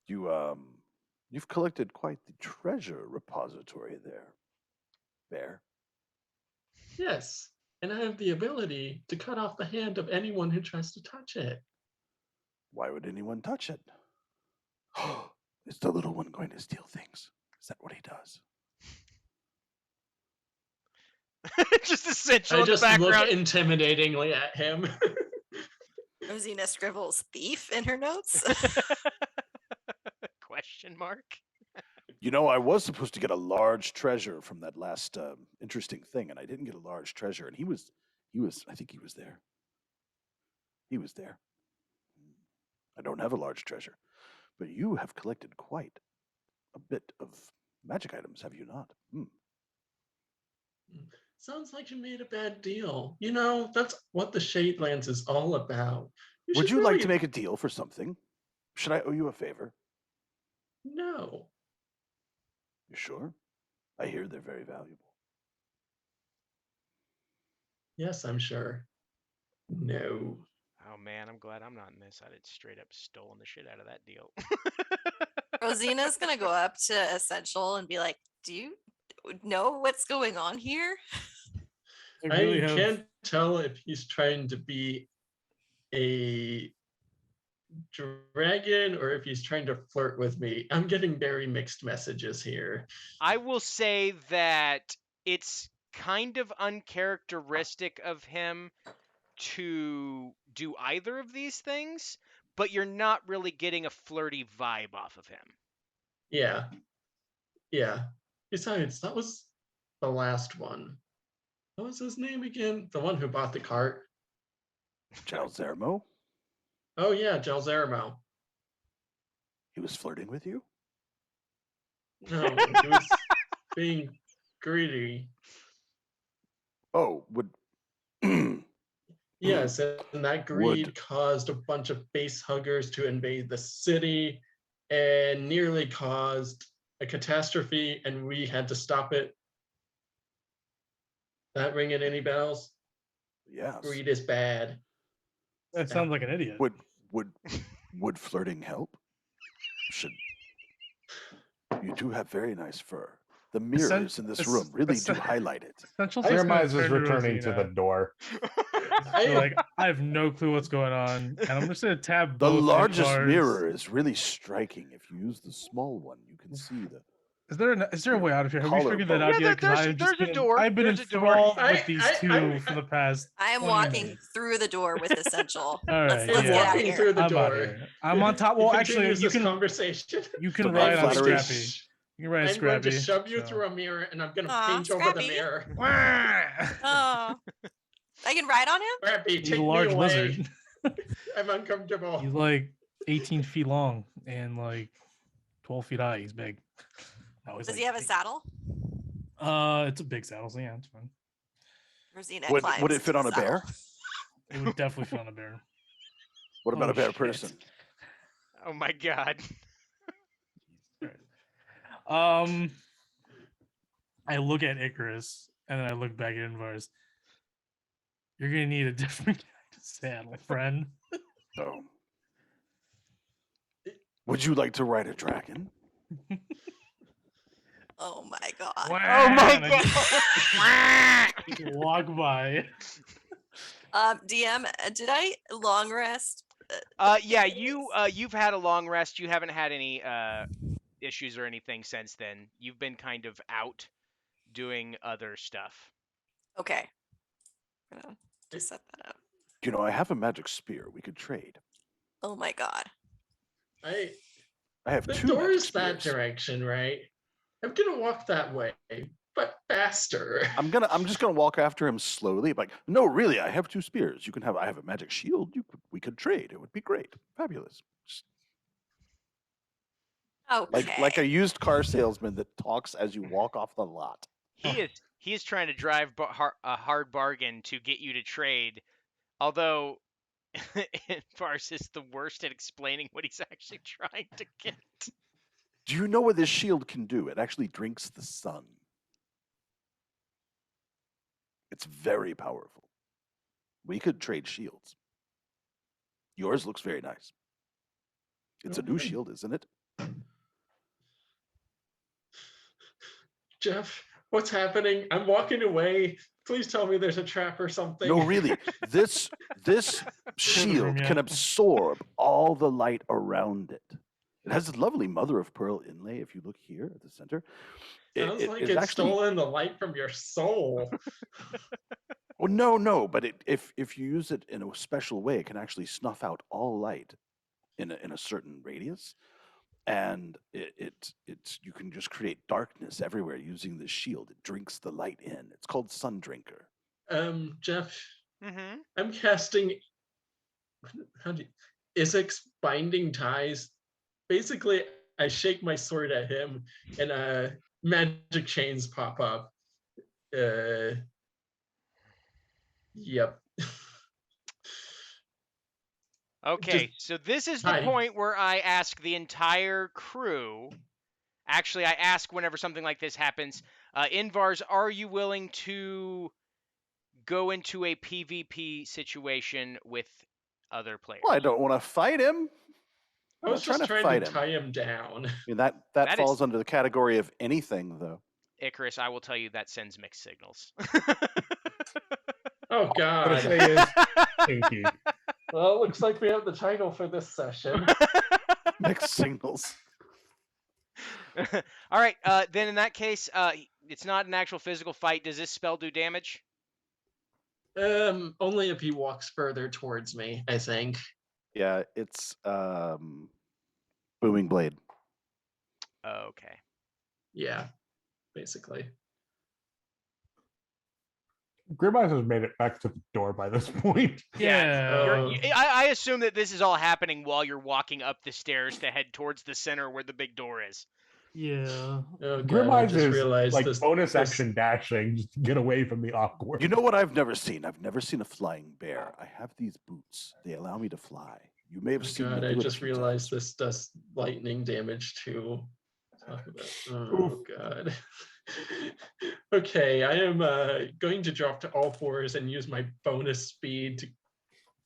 S2: You've collected quite the treasure repository there, Bear.
S4: Yes. And I have the ability to cut off the hand of anyone who tries to touch it.
S2: Why would anyone touch it? Is the little one going to steal things? Is that what he does?
S1: Just essential
S4: I
S1: in the
S4: just look
S1: background.
S4: intimidatingly at him.
S3: Rosina scribbles thief in her notes.
S1: Question mark.
S2: You know, I was supposed to get a large treasure from that last interesting thing, and I didn't get a large treasure. And he was. I think he was there. He was there. I don't have a large treasure, but you have collected quite a bit of magic items, have you not?
S4: Sounds like you made a bad deal. You know, that's what the Shadelands is all about.
S2: Would
S4: should
S2: you like
S4: really-
S2: to make a deal for something? Should I owe you a favor?
S4: No.
S2: You sure? I hear they're very valuable.
S4: Yes, I'm sure. No.
S1: Oh man, I'm glad I'm not in this. I'd have straight up stolen the shit out of that deal.
S3: Rosina's gonna go up to Essential and be like, "Do you know what's going on here?"
S4: I
S6: really have-
S4: can't tell if he's trying to be a dragon or if he's trying to flirt with me. I'm getting very mixed messages here.
S1: I will say that it's kind of uncharacteristic of him to do either of these things, but you're not really getting a flirty vibe off of him.
S4: Yeah. Yeah. Besides, that was the last one. What was his name again? The one who bought the cart.
S2: Jalzermo?
S4: Oh yeah, Gelzermo.
S2: He was flirting with you?
S4: No, he was being greedy.
S2: Oh, would
S4: Yes, and that greed
S2: Would.
S4: caused a bunch of face huggers to invade the city and nearly caused a catastrophe, and we had to stop it. That ringing any bells?
S2: yes.
S4: Greed is bad.
S6: That sounds like an idiot.
S2: Would flirting help? Should you do have very nice fur. The mirrors in this room really do highlight it.
S6: Essential
S5: Jeremiah
S6: System
S5: is
S6: turned
S5: returning to the
S6: Rosina.
S5: door.
S6: They're like, I have no clue what's going on, and I'm just gonna tab
S2: The
S6: both
S2: largest
S6: cards.
S2: mirror is really striking. If you use the small one, you can see the.
S6: Is there a way out of here? Have we figured that
S2: Collarbone.
S6: out
S1: Yeah,
S6: yet? 'Cause
S1: there's-
S6: I've just
S1: there's a
S6: been-
S1: door.
S6: I've been
S1: There's a door.
S6: enthralled
S4: I-
S6: with these
S4: I-
S6: two
S4: I-
S6: for the past.
S3: I am
S6: 20
S3: walking
S6: minutes.
S3: through the door with Essential.
S6: All
S3: let's
S6: right,
S3: let's
S6: yeah.
S3: get out of
S4: Walking
S3: here.
S4: through the
S6: I'm out
S4: door.
S6: here. I'm on top.
S4: He
S6: Well, actually,
S4: continues
S6: you
S4: this
S6: can
S4: conversation.
S6: you can
S2: The
S6: ride on
S2: flattery.
S6: Scrappy. You can ride on
S4: I'm going
S6: Scrappy.
S4: to shove you
S6: so.
S4: through a mirror, and I'm going to
S3: Aw,
S4: paint over the
S3: Scrappy.
S4: mirror.
S3: Oh, I can ride on him.
S4: Scrappy,
S6: He's
S4: take
S6: a
S4: me
S6: large
S4: away.
S6: lizard.
S4: I'm uncomfortable.
S6: He's like 18 feet long and like 12 feet high. He's big. No, he's
S3: Does
S6: like
S3: he have a
S6: big.
S3: saddle?
S6: It's a big saddle, so yeah, it's fine.
S3: Rosina
S2: Would
S3: climbs
S2: it fit
S3: to
S2: on
S3: the
S2: a bear?
S3: saddle.
S6: It would definitely fit on a bear.
S2: What about
S6: Oh,
S2: a bear
S6: shit.
S2: person?
S1: Oh my god.
S6: I look at Icarus and then I look back at Invar's. You're gonna need a different kind of saddle, friend.
S2: Oh. Would you like to ride a dragon?
S3: Oh my god.
S1: Oh my
S6: And I
S1: god.
S6: just walk by.
S3: DM, did I long rest?
S1: Yeah, you've had a long rest. You haven't had any issues or anything since then. You've been kind of out doing other stuff.
S3: Okay. I'm gonna just set that up.
S2: You know, I have a magic spear. We could trade.
S3: Oh my god.
S4: I,
S2: I have
S4: the
S2: two
S4: door
S2: magic
S4: is that
S2: spears.
S4: direction, right? I'm going to walk that way, but faster.
S2: I'm just gonna walk after him slowly. Like, no, really, I have two spears. I have a magic shield. We could trade. It would be great. Fabulous. Just-
S3: Okay.
S2: Like a used car salesman that talks as you walk off the lot.
S1: He is trying to drive a hard bargain to get you to trade, although Vars is the worst at explaining what he's actually trying to get.
S2: Do you know what this shield can do? It actually drinks the sun. It's very powerful. We could trade shields. Yours looks very nice. It's a new
S4: Okay.
S2: shield, isn't it?
S4: Jeff, what's happening? I'm walking away. Please tell me there's a trap or something.
S2: No, really. This shield
S6: yeah.
S2: can absorb all the light around it. It has a lovely mother of pearl inlay. If you look here at the center,
S4: Sounds like
S2: is
S4: it's
S2: actually.
S4: stolen the light from your soul.
S2: Well, no, but if you use it in a special way, it can actually snuff out all light in a certain radius, and you can just create darkness everywhere using this shield. It drinks the light in. It's called Sun Drinker.
S4: Jeff,
S1: Mm-hmm.
S4: I'm casting. How do you, Isix Binding Ties? Basically, I shake my sword at him, and magic chains pop up. Yep.
S1: Okay,
S4: Just-
S1: so this is the
S4: Hi.
S1: point where I ask the entire crew. Actually, I ask whenever something like this happens, Invars, are you willing to go into a PvP situation with other players?
S2: Well, I don't want to fight him.
S4: I
S2: I'm
S4: was
S2: not
S4: just
S2: trying
S4: trying
S2: to
S4: to
S2: fight him.
S4: tie him down.
S2: I mean, that
S1: That
S2: falls
S1: is-
S2: under the category of anything, though.
S1: Icarus, I will tell you that sends mixed signals.
S4: Oh
S5: What I
S4: God.
S5: say is kinky.
S4: Well, it looks like we have the title for this session.
S2: Mixed signals.
S1: All right, then in that case, it's not an actual physical fight. Does this spell do damage?
S4: Only if he walks further towards me, I think.
S2: Yeah, it's booming blade.
S1: Okay.
S4: Yeah, basically.
S5: Grimeyes has made it back to the door by this point.
S6: Yeah.
S1: I assume that this is all happening while you're walking up the stairs to head towards the center where the big door is.
S6: Yeah.
S4: Oh God, I
S5: Grimeyes
S4: just
S5: is
S4: realized
S5: like
S4: this
S5: bonus
S4: this-
S5: action dashing just to get away from the awkward.
S2: You know what I've never seen? I've never seen a flying bear. I have these boots. They allow me to fly. You may have
S4: Oh
S2: seen
S4: God,
S2: me
S4: I
S2: do it a
S4: just
S2: few
S4: realized
S2: times.
S4: this does lightning damage too. Talk about. Oh
S5: Oof.
S4: God. Okay, I am going to drop to all fours and use my bonus speed to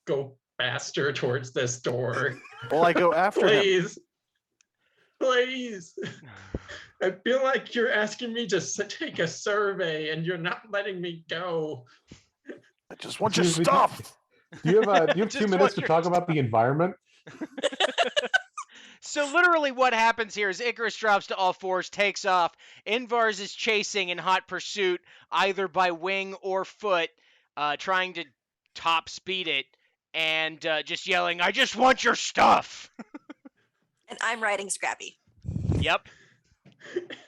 S4: go faster towards this door.
S2: Well, I go after him.
S4: Please. Please. I feel like you're asking me to take a survey and you're not letting me go.
S2: I just want your
S5: Excuse me,
S2: stuff.
S5: Do you have 2
S1: Just
S5: minutes
S1: want
S5: to
S1: your
S5: talk about the environment?
S1: So literally what happens here is Icarus drops to all fours, takes off. Invars is chasing in hot pursuit, either by wing or foot, trying to top speed it, and just yelling, I just want your stuff!
S3: And I'm riding Scrappy.
S1: Yep.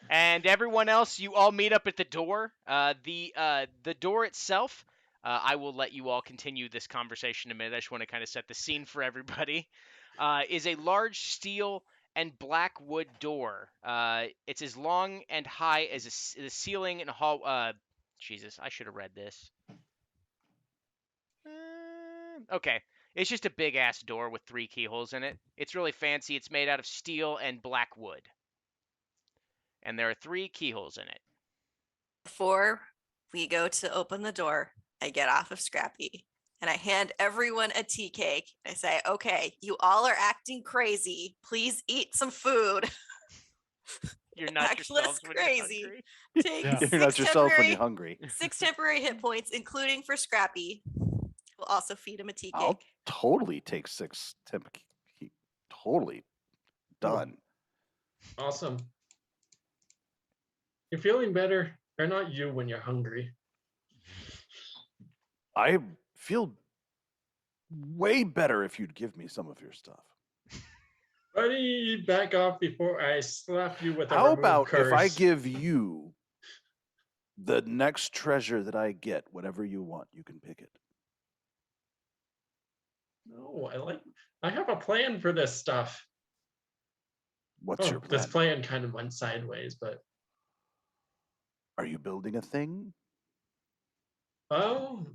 S1: And everyone else, you all meet up at the door. The door itself, I will let you all continue this conversation in a minute. I just want to kind of set the scene for everybody. Is a large steel and black wood door. It's as long and high as the ceiling and hall. Jesus, I should have read this. Okay. It's just a big ass door with 3 keyholes in it. It's really fancy. It's made out of steel and black wood. And there are 3 keyholes in it.
S3: Before we go to open the door, I get off of Scrappy and I hand everyone a tea cake. I say, okay, you all are acting crazy. Please eat some food.
S1: You're not
S3: Act less
S1: yourselves when you're
S3: crazy.
S1: hungry.
S3: Take
S6: Yeah.
S2: You're not
S3: 6
S2: yourself when
S3: temporary,
S2: you're hungry.
S3: 6 temporary hit points, including for Scrappy. We'll also feed him a tea
S2: I'll
S3: cake.
S2: totally take 6 temp. Totally done.
S4: Awesome. You're feeling better, or not you when you're hungry.
S2: I feel way better if you'd give me some of your stuff.
S4: Buddy, back off before I slap you with a
S2: How
S4: remove
S2: about if I
S4: curse.
S2: give you the next treasure that I get, whatever you want, you can pick it.
S4: No, I have a plan for this stuff.
S2: What's your
S4: This
S2: plan?
S4: plan kind of went sideways, but
S2: Are you building a thing?
S4: oh,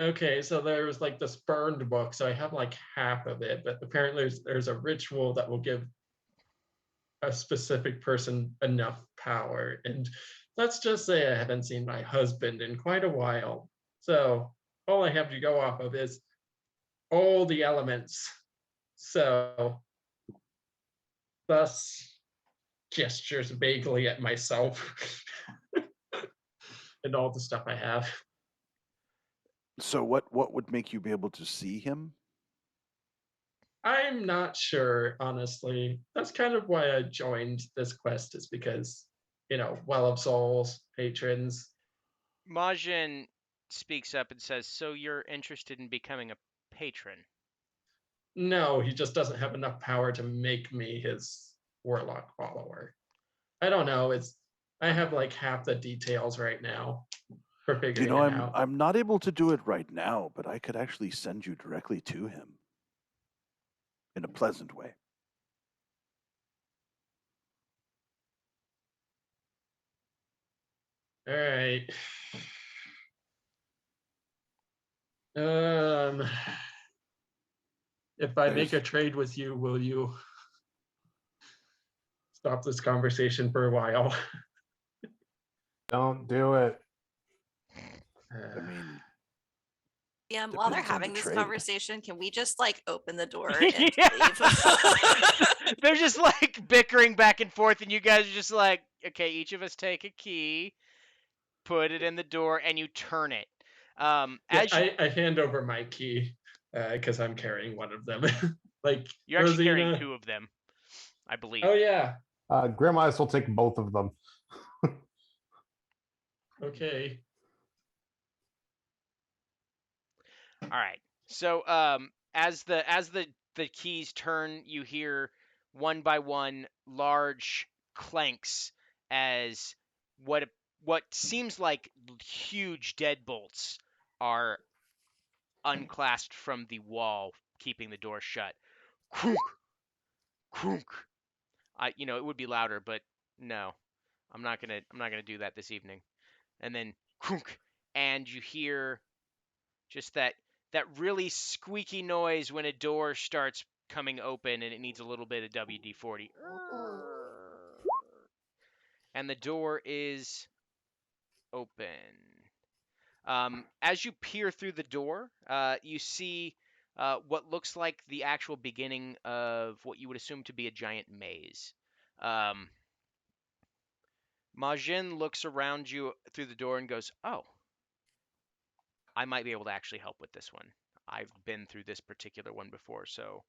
S4: okay. So there's like this burned book, so I have like half of it, but apparently there's a ritual that will give a specific person enough power. And let's just say I haven't seen my husband in quite a while. So all I have to go off of is all the elements. So thus gestures vaguely at myself and all the stuff I have.
S2: So what would make you be able to see him?
S4: I'm not sure, honestly. That's kind of why I joined this quest, is because, Well of Souls, patrons.
S1: Majin speaks up and says, "So you're interested in becoming a patron?"
S4: No, he just doesn't have enough power to make me his warlock follower. I don't know. I have like half the details right now for
S2: You
S4: figuring
S2: know,
S4: it
S2: I'm
S4: out.
S2: I'm not able to do it right now, but I could actually send you directly to him in a pleasant way.
S4: All right. Um, if I make a
S2: There's-
S4: trade with you, will you stop this conversation for a while?
S5: Don't do it.
S2: I mean,
S3: Yeah, while they're
S2: Depends on the
S3: having this
S2: trade.
S3: conversation, can we just like open the door and
S1: Yeah.
S3: leave?
S1: They're just like bickering back and forth, and you guys are just like, okay, each of us take a key, put it in the door, and you turn it.
S4: Yeah,
S1: As you,
S4: I hand over my key because I'm carrying one of them. Like
S1: you're actually carrying
S4: Rosina.
S1: two of them, I believe.
S4: Oh yeah.
S5: Grandma's will take both of them.
S4: Okay.
S1: All right. So as the keys turn, you hear one by one large clanks as what seems like huge deadbolts are unclasped from the wall, keeping the door shut. Kroonk, kroonk. It would be louder, but no, I'm not gonna do that this evening. And then kroonk, and you hear just that really squeaky noise when a door starts coming open and it needs a little bit of WD-40. And the door is open. As you peer through the door, you see what looks like the actual beginning of what you would assume to be a giant maze. Majin looks around you through the door and goes, "Oh, I might be able to actually help with this one. I've been through this particular one before, so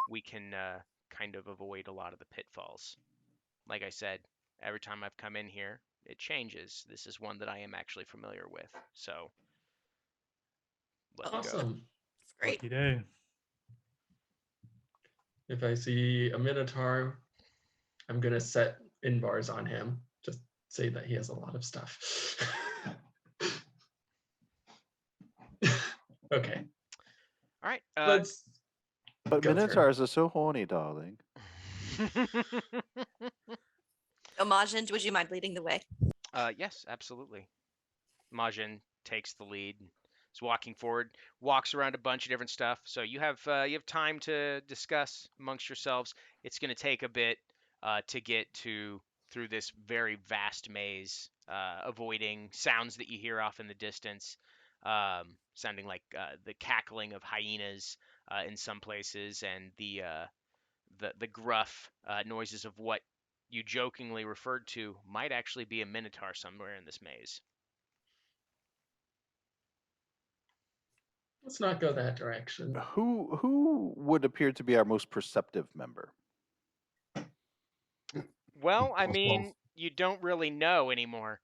S1: we can kind of avoid a lot of the pitfalls. Like I said, every time I've come in here, it changes. This is one that I am actually familiar with, so let's go."
S4: Awesome.
S3: It's great.
S6: Lucky day.
S4: If I see a Minotaur, I'm gonna set Inbars on him. Just say that he has a lot of stuff. Okay.
S1: All right.
S4: Let's
S2: but
S4: Go for it.
S2: Minotaurs are so horny, darling.
S3: Imagine, would you mind leading the way?
S1: Yes, absolutely. Majin takes the lead, is walking forward, walks around a bunch of different stuff. So you have time to discuss amongst yourselves. It's going to take a bit to get through this very vast maze, avoiding sounds that you hear off in the distance, sounding like the cackling of hyenas in some places, and the gruff noises of what you jokingly referred to might actually be a minotaur somewhere in this maze.
S4: Let's not go that direction.
S2: Who would appear to be our most perceptive member?
S1: Well, I
S5: Plus
S1: mean,
S5: 12.
S1: you don't really know anymore.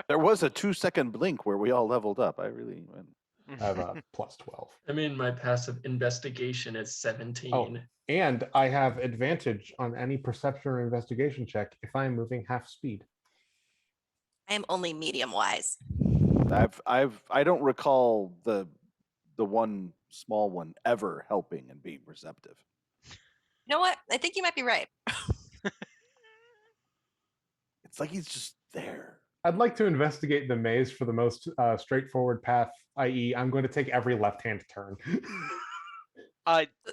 S2: There was a 2-second blink where we all leveled up. I really went.
S5: I have a plus 12.
S4: I mean, my passive investigation is 17.
S5: And I have advantage on any perception or investigation check if I am moving half speed.
S3: I am only medium wise.
S2: I don't recall the one small one ever helping and being receptive.
S3: You know what? I think you might be right.
S2: It's like he's just there.
S5: I'd like to investigate the maze for the most straightforward path, i.e., I'm going to take every left-hand turn.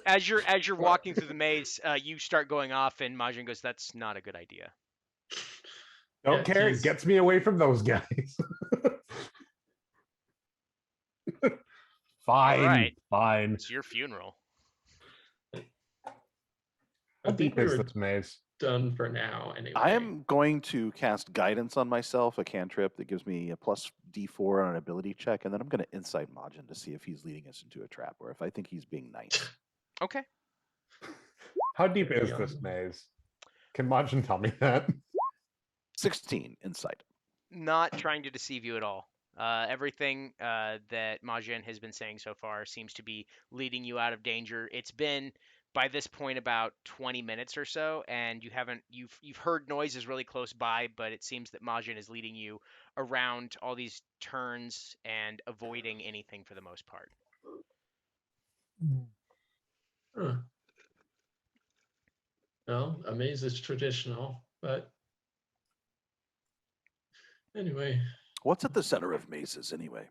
S1: As you're walking through the maze, you start going off, and Majin goes, "That's not a good idea."
S5: Don't
S4: Yeah,
S5: care. It
S4: he's-
S5: gets me away from those guys. Fine.
S1: right.
S5: Fine.
S1: It's your funeral.
S4: I
S5: How
S4: think
S5: deep
S4: we
S5: is
S4: were
S5: this maze?
S4: done for now. Anyway,
S2: I am going to cast guidance on myself, a cantrip that gives me a plus D4 on an ability check, and then I'm going to insight Majin to see if he's leading us into a trap or if I think he's being nice.
S1: Okay.
S5: How deep is
S4: Yeah.
S5: this maze? Can Majin tell me that?
S2: 16 insight.
S1: Not trying to deceive you at all. Everything that Majin has been saying so far seems to be leading you out of danger. It's been by this point about 20 minutes or so, and you've heard noises really close by, but it seems that Majin is leading you around all these turns and avoiding anything for the most part.
S4: Huh. Well, a maze is traditional, but anyway,
S2: What's at the center of mazes anyway?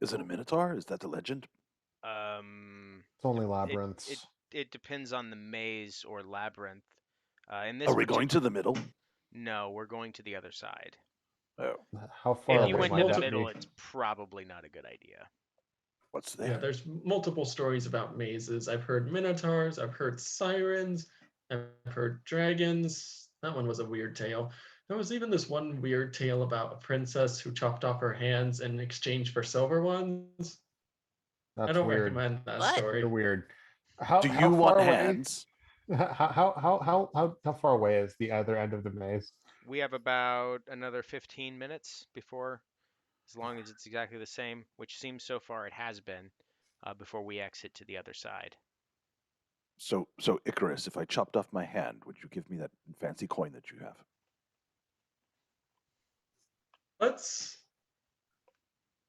S2: Is it a minotaur? Is that the legend?
S5: It's only labyrinths.
S1: It depends on the maze or labyrinth. In this
S2: Are we going to the middle?
S1: No, we're going to the other side.
S2: Oh,
S5: How far
S1: If
S5: away
S1: you went
S5: might
S1: to the
S5: that
S1: middle,
S5: be?
S1: it's probably not a good idea.
S2: what's
S4: yeah,
S2: there?
S4: there's multiple stories about mazes. I've heard minotaurs, I've heard sirens, I've heard dragons. That one was a weird tale. There was even this one weird tale about a princess who chopped off her hands in exchange for silver ones.
S5: That's
S4: I don't
S5: weird.
S4: recommend that
S3: What?
S4: story.
S5: They're weird. How,
S2: Do
S5: how
S2: you want
S5: far away-
S2: hands?
S5: How far away is the other end of the maze?
S1: We have about another 15 minutes before, as long as it's exactly the same, which seems so far it has been, before we exit to the other side.
S2: So Icarus, if I chopped off my hand, would you give me that fancy coin that you have?
S4: Let's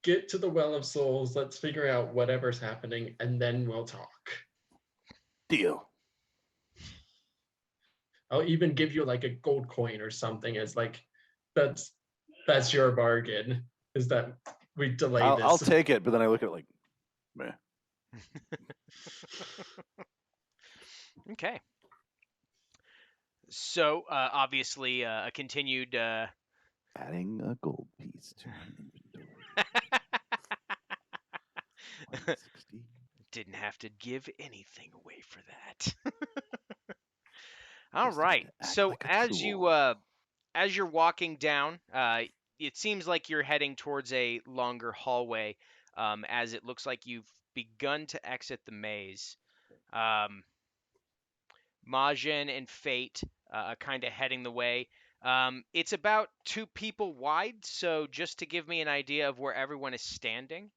S4: get to the Well of Souls. Let's figure out whatever's happening, and then we'll talk.
S2: Deal.
S4: I'll even give you like a gold coin or something as like that's your bargain. Is that we delay this?
S2: I'll take it, but then I look at it like, meh.
S1: Okay. So, obviously, a continued
S2: Adding a gold piece to my inventory. 160.
S1: didn't have to give anything away for that. All
S2: Just need
S1: right.
S2: to act
S1: So
S2: like a
S1: as you
S2: tool.
S1: as you're walking down, it seems like you're heading towards a longer hallway, as it looks like you've begun to exit the maze. Majin and Fate are kind of heading the way. It's about 2 people wide, so just to give me an idea of where everyone is standing.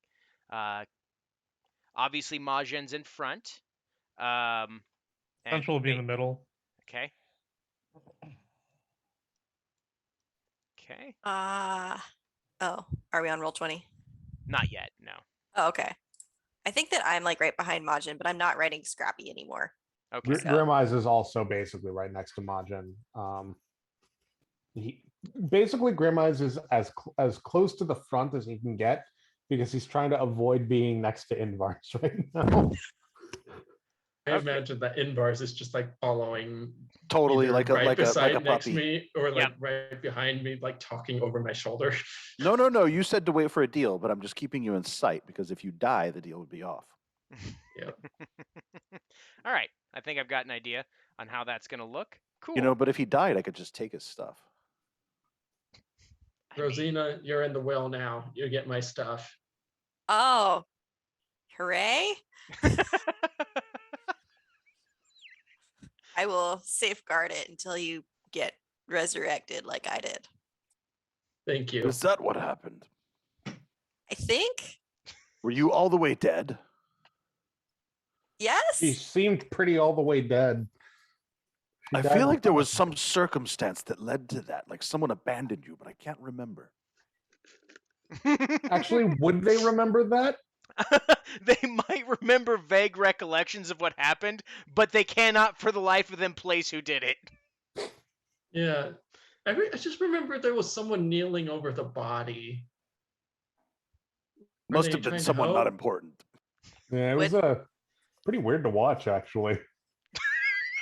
S1: Obviously, Majin's in front. And
S6: Central will be in the
S1: Fate-
S6: middle.
S1: Okay. Okay.
S3: Oh, are we on roll 20?
S1: Not yet. No.
S3: Oh, okay. I think that I'm like right behind Majin, but I'm not writing Scrappy anymore.
S1: Okay.
S3: So-
S5: Grim Eyes is also basically right next to Majin. Basically Grim Eyes is as close to the front as he can get because he's trying to avoid being next to Invar's right now.
S4: I
S1: Okay.
S4: imagine that Inbars is just like following
S2: Totally
S4: either
S2: like a
S4: right
S2: like a
S4: beside
S2: like a
S4: next
S2: puppy.
S4: me or like
S1: Yep.
S4: right behind me, like talking over my shoulder.
S2: No. You said to wait for a deal, but I'm just keeping you in sight because if you die, the deal would be off.
S1: All right. I think I've got an idea on how that's going to look. Cool.
S2: You know, but if he died, I could just take his stuff.
S1: I mean,
S4: Rosina, you're in the well now. You get my stuff.
S3: Oh, hooray. I will safeguard it until you get resurrected like I did.
S4: Thank you.
S2: Is that what happened?
S3: I think.
S2: Were you all the way dead?
S3: Yes.
S5: He seemed pretty all the way dead. She
S2: I
S5: died
S2: feel like there
S5: before-
S2: was some circumstance that led to that, like someone abandoned you, but I can't remember.
S5: Actually, would they remember that?
S1: They might remember vague recollections of what happened, but they cannot for the life of them place who did it.
S4: Yeah. I just remember there was someone kneeling over the body. Were
S2: Must
S4: they
S2: have been
S4: trying to
S2: someone not
S4: help?
S2: important.
S5: Yeah, it was pretty weird to watch, actually.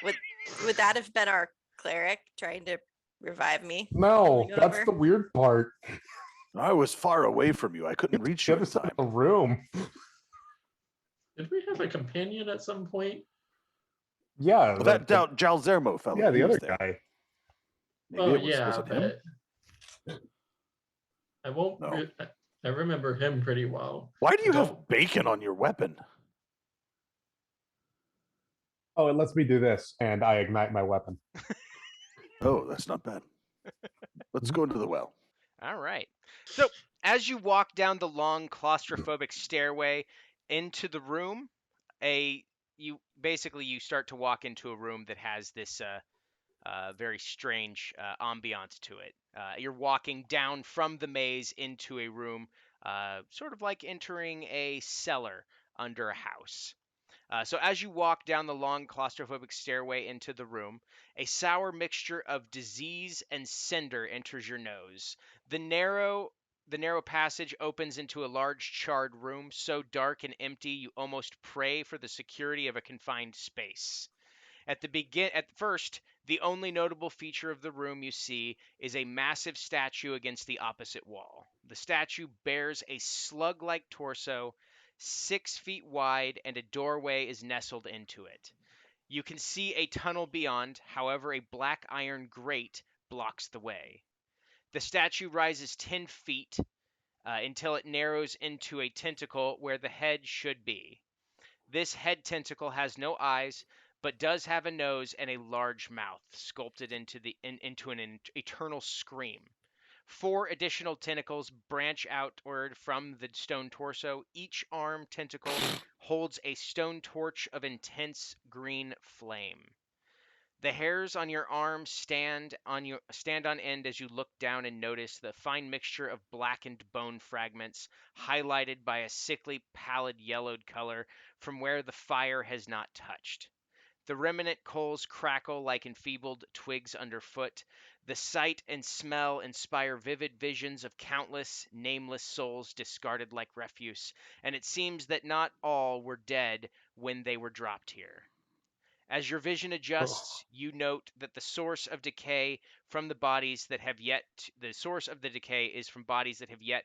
S3: Would that have been our cleric trying to revive me?
S5: No,
S3: Rolling
S5: that's
S3: over?
S5: the weird part.
S2: I was far away from you. I couldn't reach you
S5: The
S2: in
S5: other side
S2: time.
S5: of the room.
S4: Did we have a companion at some point?
S5: Yeah,
S2: Well, that Jalzermo fellow.
S5: yeah, the
S2: he was
S5: other
S2: there.
S5: guy.
S2: Maybe
S4: Oh
S2: it was
S4: yeah,
S2: it him?
S4: but I won't.
S2: No.
S4: I remember him pretty well.
S2: Why do you
S4: I
S2: have
S4: don't-
S2: bacon on your weapon?
S5: Oh, it lets me do this, and I ignite my weapon.
S2: Oh, that's not bad. Let's go into the well.
S1: All right. So, as you walk down the long claustrophobic stairway into the room, you start to walk into a room that has this very strange ambiance to it. You're walking down from the maze into a room, sort of like entering a cellar under a house. So as you walk down the long claustrophobic stairway into the room, a sour mixture of disease and cinder enters your nose. The narrow passage opens into a large charred room, so dark and empty you almost pray for the security of a confined space. At first, the only notable feature of the room you see is a massive statue against the opposite wall. The statue bears a slug-like torso, 6 feet wide, and a doorway is nestled into it. You can see a tunnel beyond, however, a black iron grate blocks the way. The statue rises 10 feet until it narrows into a tentacle where the head should be. This head tentacle has no eyes, but does have a nose and a large mouth, sculpted into an eternal scream. 4 additional tentacles branch outward from the stone torso. Each arm tentacle holds a stone torch of intense green flame. The hairs on your arms stand on end as you look down and notice the fine mixture of blackened bone fragments, highlighted by a sickly, pallid yellowed color from where the fire has not touched. The remnant coals crackle like enfeebled twigs underfoot. The sight and smell inspire vivid visions of countless, nameless souls discarded like refuse, and it seems that not all were dead when they were dropped here. As your vision adjusts, you note that the source of the decay is from bodies that have yet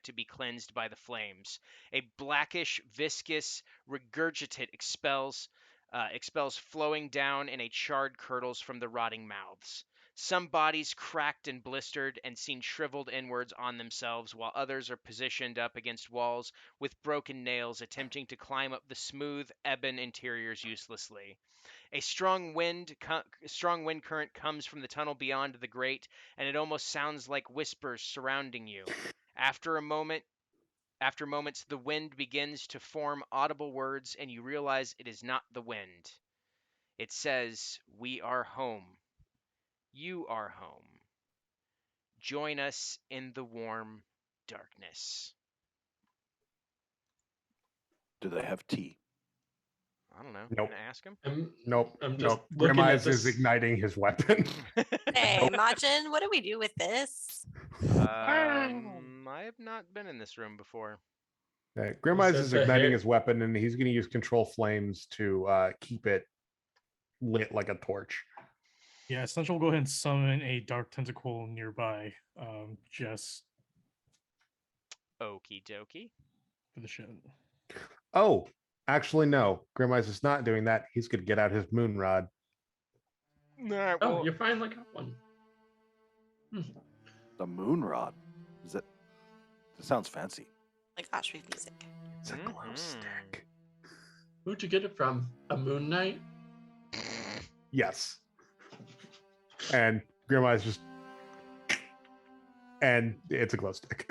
S1: to be cleansed by the flames. A blackish, viscous regurgitate expels flowing down in a charred curdles from the rotting mouths. Some bodies cracked and blistered and seem shriveled inwards on themselves, while others are positioned up against walls with broken nails, attempting to climb up the smooth, ebon interiors uselessly. A strong wind current comes from the tunnel beyond the grate, and it almost sounds like whispers surrounding you. After moments, the wind begins to form audible words, and you realize it is not the wind. It says, "We are home. You are home. Join us in the warm darkness."
S2: Do they have tea?
S1: I don't know.
S5: Nope.
S1: Can I ask him?
S5: Nope.
S4: I'm just
S5: Nope.
S4: looking at
S5: Grimeyes is
S4: this.
S5: igniting his weapon.
S3: Hey, Majin, what do we do with this?
S1: I have not been in this room before.
S5: Grimeyes
S4: said
S5: is
S4: the
S5: igniting
S4: hair-
S5: his weapon, and he's going to use control flames to keep it lit like a torch.
S6: Yeah, Essential will go ahead and summon a dark tentacle nearby, just
S1: Okie dokie.
S6: for the shit.
S5: Oh, actually, no. Grimeyes is not doing that. He's going to get out his moon rod.
S1: Alright,
S4: Oh,
S1: well,
S4: you finally got one.
S2: The moon rod. Is it? It sounds fancy.
S3: Like Oshri music.
S5: It's a glow
S1: Mhm.
S5: stick.
S4: Who'd you get it from? A Moon Knight?
S5: Yes. And Grimeyes just. And it's a glow stick.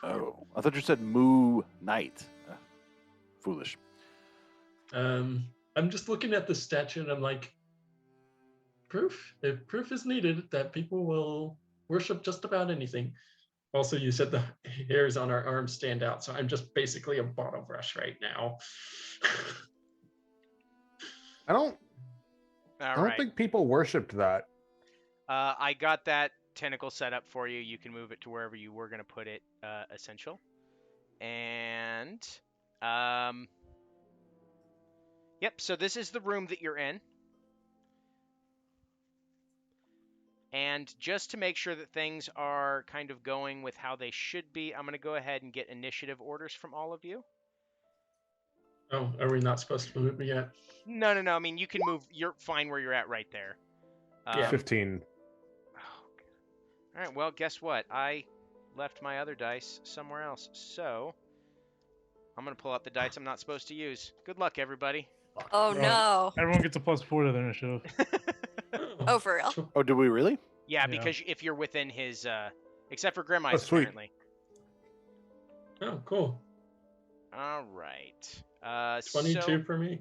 S2: Oh, I thought you said moo night. Foolish.
S4: I'm just looking at the statue and I'm like, proof. If proof is needed that people will worship just about anything. Also, you said the hairs on our arms stand out, so I'm just basically a bottle brush right now.
S5: I don't
S1: All right.
S5: think people worshipped that.
S1: I got that tentacle set up for you. You can move it to wherever you were going to put it, essential. And, yep, so this is the room that you're in. And just to make sure that things are kind of going with how they should be, I'm going to go ahead and get initiative orders from all of you.
S4: Oh, are we not supposed to move yet?
S1: No. I mean, you can move. You're fine where you're at right there.
S4: Yeah.
S5: 15.
S1: Oh, all right, well, guess what? I left my other dice somewhere else. So I'm going to pull out the dice I'm not supposed to use. Good luck, everybody.
S3: Oh
S6: Right.
S3: no.
S6: Everyone gets a +4 to their initiative.
S3: Oh, for real?
S2: Oh, do we really?
S1: Yeah,
S6: Yeah.
S1: because if you're within his, except for Grim
S5: Oh,
S1: Eyes,
S5: sweet.
S1: apparently.
S4: Oh, cool.
S1: All right.
S4: 22 for me.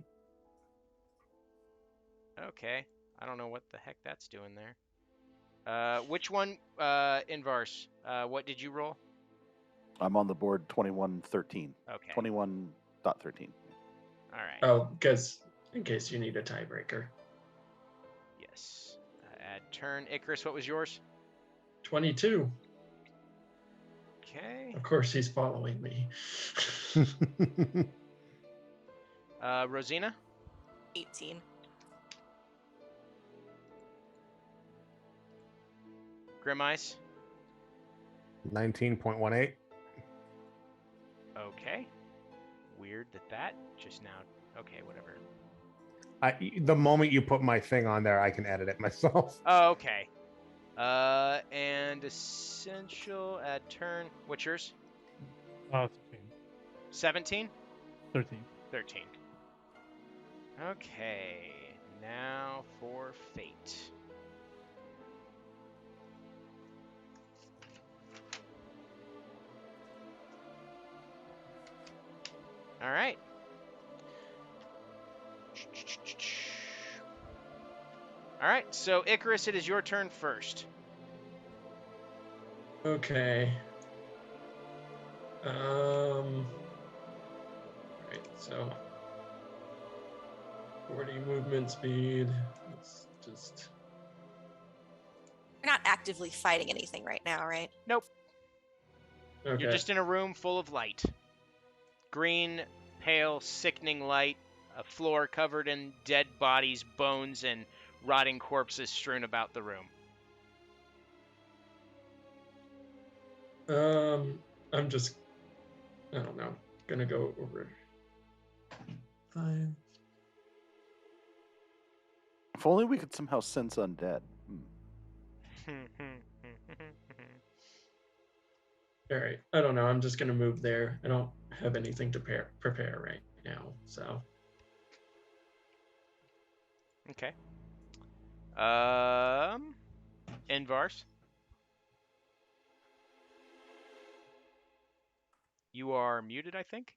S1: Okay. I don't know what the heck that's doing there. Which one, Invarse? What did you roll?
S2: I'm on the board 2113.
S1: Okay.
S2: 21.13.
S1: All right.
S4: Oh, because in case you need a tiebreaker.
S1: Yes. Add turn. Icarus, what was yours?
S4: 22.
S1: Okay.
S4: Of course, he's following me.
S1: Rosina?
S3: 18.
S1: Grim Eyes?
S5: 19.18.
S1: Okay. Weird that just now. Okay, whatever.
S5: The moment you put my thing on there, I can edit it myself.
S1: Oh, okay. And essential add turn. What's yours?
S6: 13.
S1: 17?
S6: 13.
S1: 13. Okay. Now for fate. All right. All right, so Icarus, it is your turn first.
S4: Okay. Right, so 40 movement speed. Let's just.
S3: You're not actively fighting anything right now, right?
S1: Nope.
S4: Okay.
S1: You're just in a room full of light. Green, pale, sickening light. A floor covered in dead bodies, bones, and rotting corpses strewn about the room.
S4: I'm just. I don't know. Gonna go over. 5.
S2: If only we could somehow sense undead.
S4: All right. I don't know. I'm just gonna move there. I don't have anything to prepare right now. So.
S1: Okay. Invarse. You are muted, I think.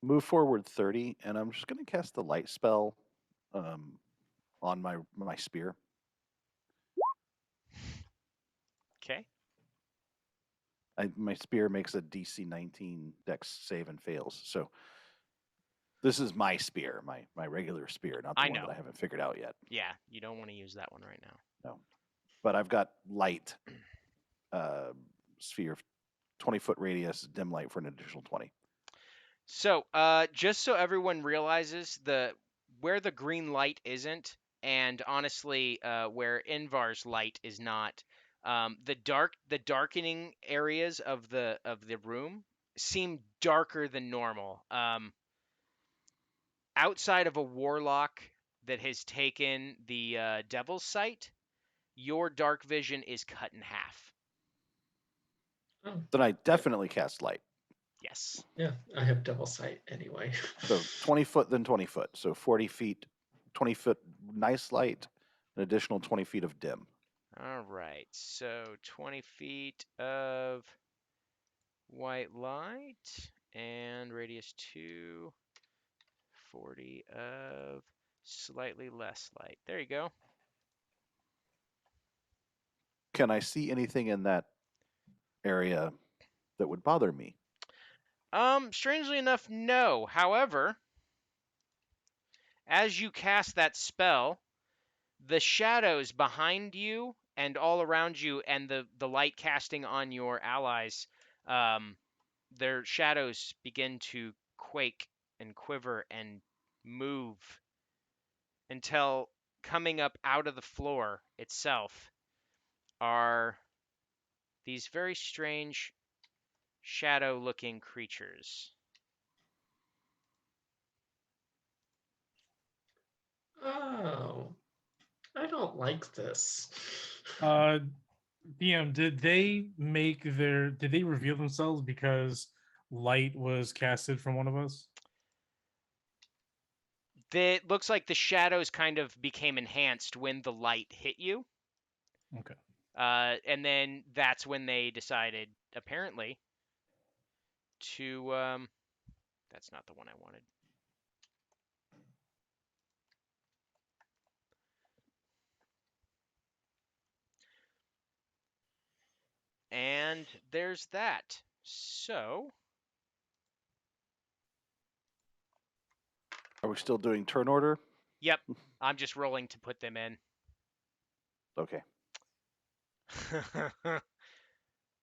S2: Move forward 30, and I'm just going to cast the light spell on my spear.
S1: Okay.
S2: My spear makes a DC 19 Dex save and fails. So this is my spear, my regular spear, not the
S1: I
S2: one
S1: know.
S2: that I haven't figured out yet.
S1: Yeah, you don't want to use that one right now.
S2: No, but I've got light sphere, 20-foot radius, dim light for an additional 20.
S1: So, just so everyone realizes where the green light isn't, and honestly, where Invar's light is not, the darkening areas of the room seem darker than normal. Outside of a warlock that has taken the Devil's Sight, your dark vision is cut in half.
S4: Oh,
S2: Then I definitely cast light.
S1: Yes.
S4: yeah. I have double sight anyway.
S2: So 20 foot, then 20 foot. So 40 feet, 20 foot nice light, an additional 20 feet of dim.
S1: All right. So 20 feet of white light and radius 2, 40 of slightly less light. There you go.
S2: Can I see anything in that area that would bother me?
S1: Strangely enough, no. However, as you cast that spell, the shadows behind you and all around you, and the light casting on your allies, their shadows begin to quake and quiver and move until coming up out of the floor itself are these very strange shadow-looking creatures.
S4: Oh, I don't like this.
S6: DM, did they reveal themselves because light was casted from one of us?
S1: It looks like the shadows kind of became enhanced when the light hit you.
S6: Okay.
S1: And then that's when they decided, apparently, to that's not the one I wanted. And there's that. So,
S2: Are we still doing turn order?
S1: yep, I'm just rolling to put them in.
S2: Okay.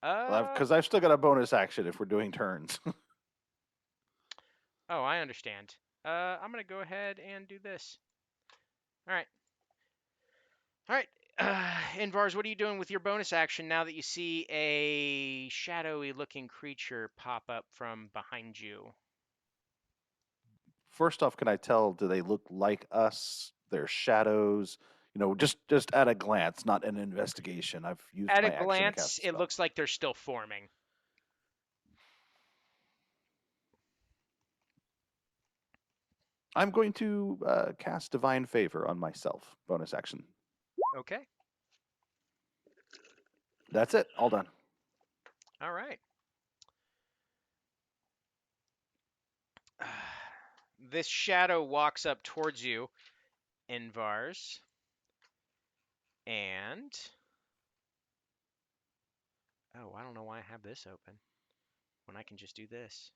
S1: uh,
S2: Because I've still got a bonus action if we're doing turns.
S1: oh, I understand. I'm going to go ahead and do this. All right. All right. Invars, what are you doing with your bonus action now that you see a shadowy looking creature pop up from behind you?
S2: First off, can I tell, do they look like us? Their shadows? Just at a glance, not an investigation. I've used
S1: At
S2: my
S1: a
S2: action to
S1: glance,
S2: cast the
S1: it
S2: spell.
S1: looks like they're still forming.
S2: I'm going to cast Divine Favor on myself. Bonus action.
S1: Okay.
S2: That's it. All done.
S1: All right. This shadow walks up towards you, Invars, and oh, I don't know why I have this open when I can just do this.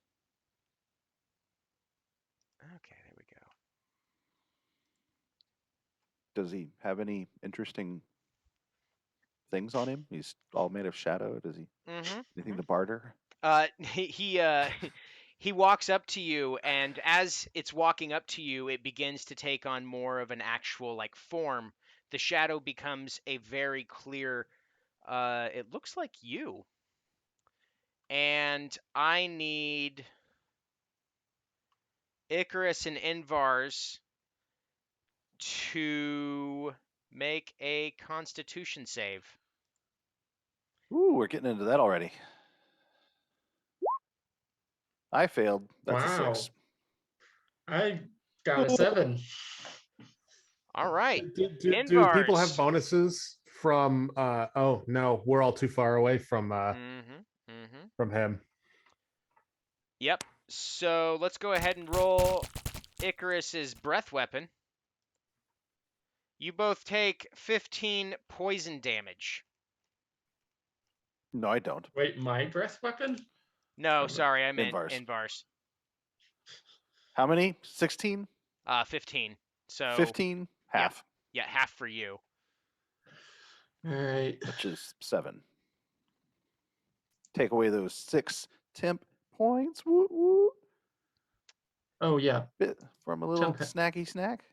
S1: Okay, there we go.
S2: Does he have any interesting things on him? He's all made of shadow. Does he anything to barter?
S1: He walks up to you, and as it's walking up to you, it begins to take on more of an actual like form. The shadow becomes a very clear. It looks like you, and I need Icarus and Invars to make a Constitution save.
S2: Ooh, we're getting into that already. I failed. That's a
S4: Wow.
S2: 6.
S4: I got a 7.
S1: All right,
S5: Do people have
S1: Invars.
S5: bonuses from? Oh no, we're all too far away from him.
S1: Yep. So let's go ahead and roll Icarus's breath weapon. You both take 15 poison damage.
S2: No, I don't.
S4: Wait, my breath weapon?
S1: No,
S4: Um,
S1: sorry, I meant
S2: Invars.
S1: Invars.
S2: How many? 16?
S1: 15. So
S2: 15? Half,
S1: yeah, half for you.
S4: All right.
S2: which is 7. Take away those 6 temp points. Woot woot.
S4: Oh yeah.
S2: Bit from a little
S4: Temp-
S2: snacky snack.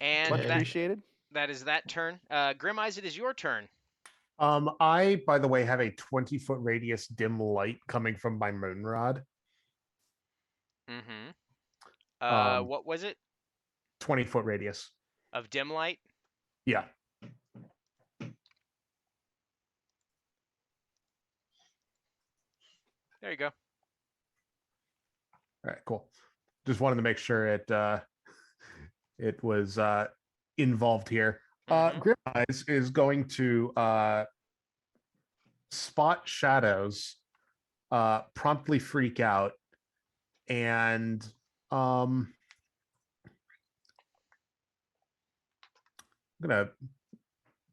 S1: And
S2: Much
S4: Okay.
S2: appreciated.
S1: that is that turn. Grim Eyes, it is your turn.
S5: I, by the way, have a 20-foot radius dim light coming from my moon rod.
S1: Mm-hmm. What was it?
S5: 20-foot radius.
S1: Of dim light?
S5: Yeah.
S1: There you go.
S5: All right, cool. Just wanted to make sure it was involved here.
S1: Mhm.
S5: Grim Eyes is going to spot shadows, promptly freak out, and I'm gonna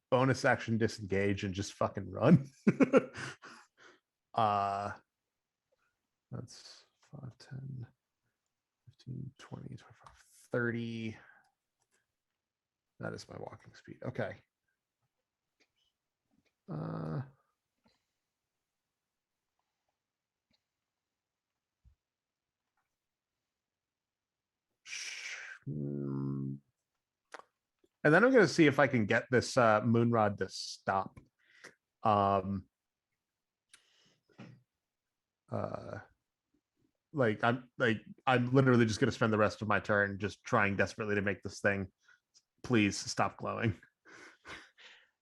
S5: bonus action disengage and just fucking run. That's 5, 10, 15, 20, 25, 30. That is my walking speed. Okay. And then I'm going to see if I can get this Moonrod to stop. I'm literally just going to spend the rest of my turn just trying desperately to make this thing please stop glowing.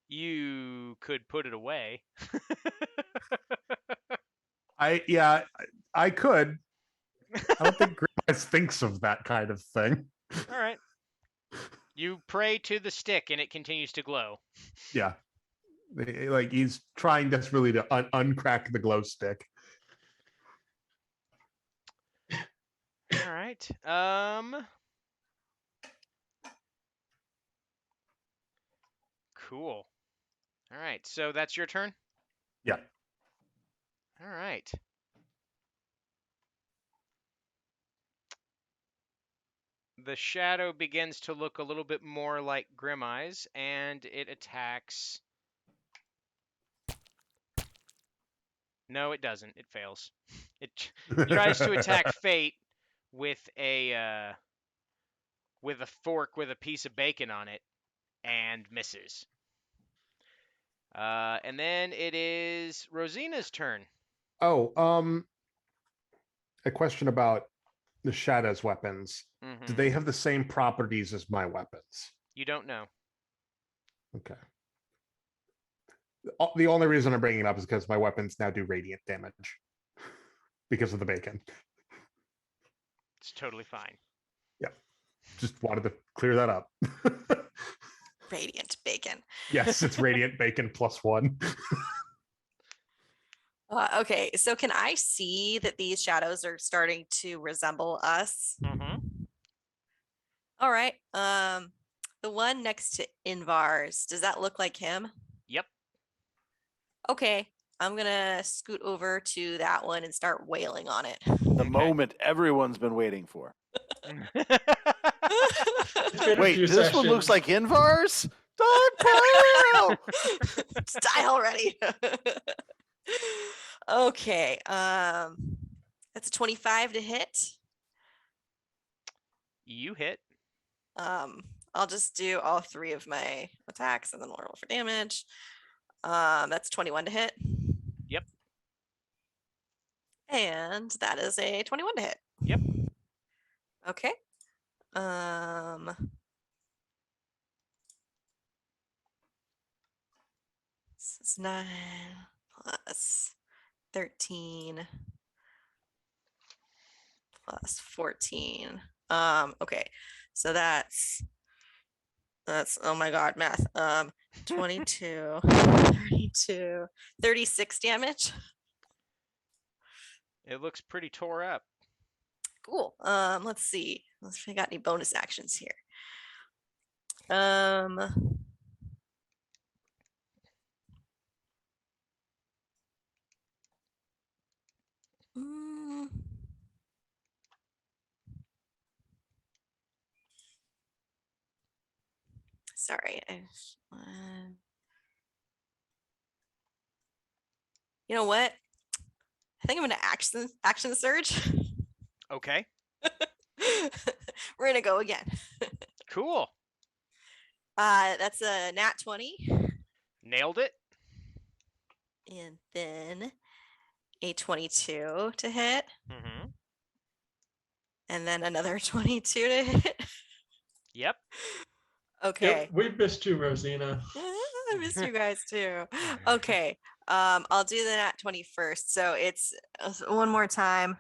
S7: You could put it away.
S5: I could. I don't think Grimwise thinks of that kind of thing.
S7: All right. You pray to the stick and it continues to glow.
S5: Yeah. Like he's trying desperately to uncrack the glow stick.
S7: All right. Cool. All right. So that's your turn?
S5: Yeah.
S7: All right. The shadow begins to look a little bit more like Grimeyes, and it attacks. No, it doesn't. It fails. It tries to attack Fate with a fork with a piece of bacon on it, and misses. And then it is Rosina's turn.
S5: Oh, a question about the Shadow's weapons.
S7: Mm-hmm.
S5: Do they have the same properties as my weapons?
S7: You don't know.
S5: Okay. The only reason I'm bringing it up is because my weapons now do radiant damage because of the bacon.
S7: It's totally fine.
S5: Yeah. Just wanted to clear that up.
S3: Radiant bacon.
S5: Yes, it's radiant bacon +1.
S3: Okay, so can I see that these shadows are starting to resemble us?
S7: Mm-hmm.
S3: All right. The one next to Invar's, does that look like him?
S7: Yep.
S3: Okay, I'm gonna scoot over to that one and start wailing on it.
S2: The
S7: Okay.
S2: moment everyone's been waiting for.
S4: It's been a
S2: Wait,
S4: few
S2: this one looks
S4: sessions.
S2: like Invar's? Dog pile!
S3: Just die already. Okay, that's a 25 to hit.
S7: You hit.
S3: I'll just do all 3 of my attacks and then we'll roll for damage. That's 21 to hit.
S7: Yep.
S3: And that is a 21 to hit.
S7: Yep.
S3: Okay. This is 9 plus 13 plus 14. Okay. So that's oh my god, math. 22, 32, 36 damage.
S7: It looks pretty tore up.
S3: Cool. Let's see. Let's see if I got any bonus actions here. Sorry. You know what? I think I'm gonna action surge.
S7: Okay.
S3: We're gonna go again.
S7: Cool.
S3: That's a nat 20.
S7: Nailed it.
S3: And then a 22 to hit.
S7: Mm-hmm.
S3: And then another 22 to hit.
S7: Yep.
S3: Okay.
S4: Yep, we missed you, Rosina.
S3: I missed you guys too. Okay. I'll do the nat 20 first. So it's one more time.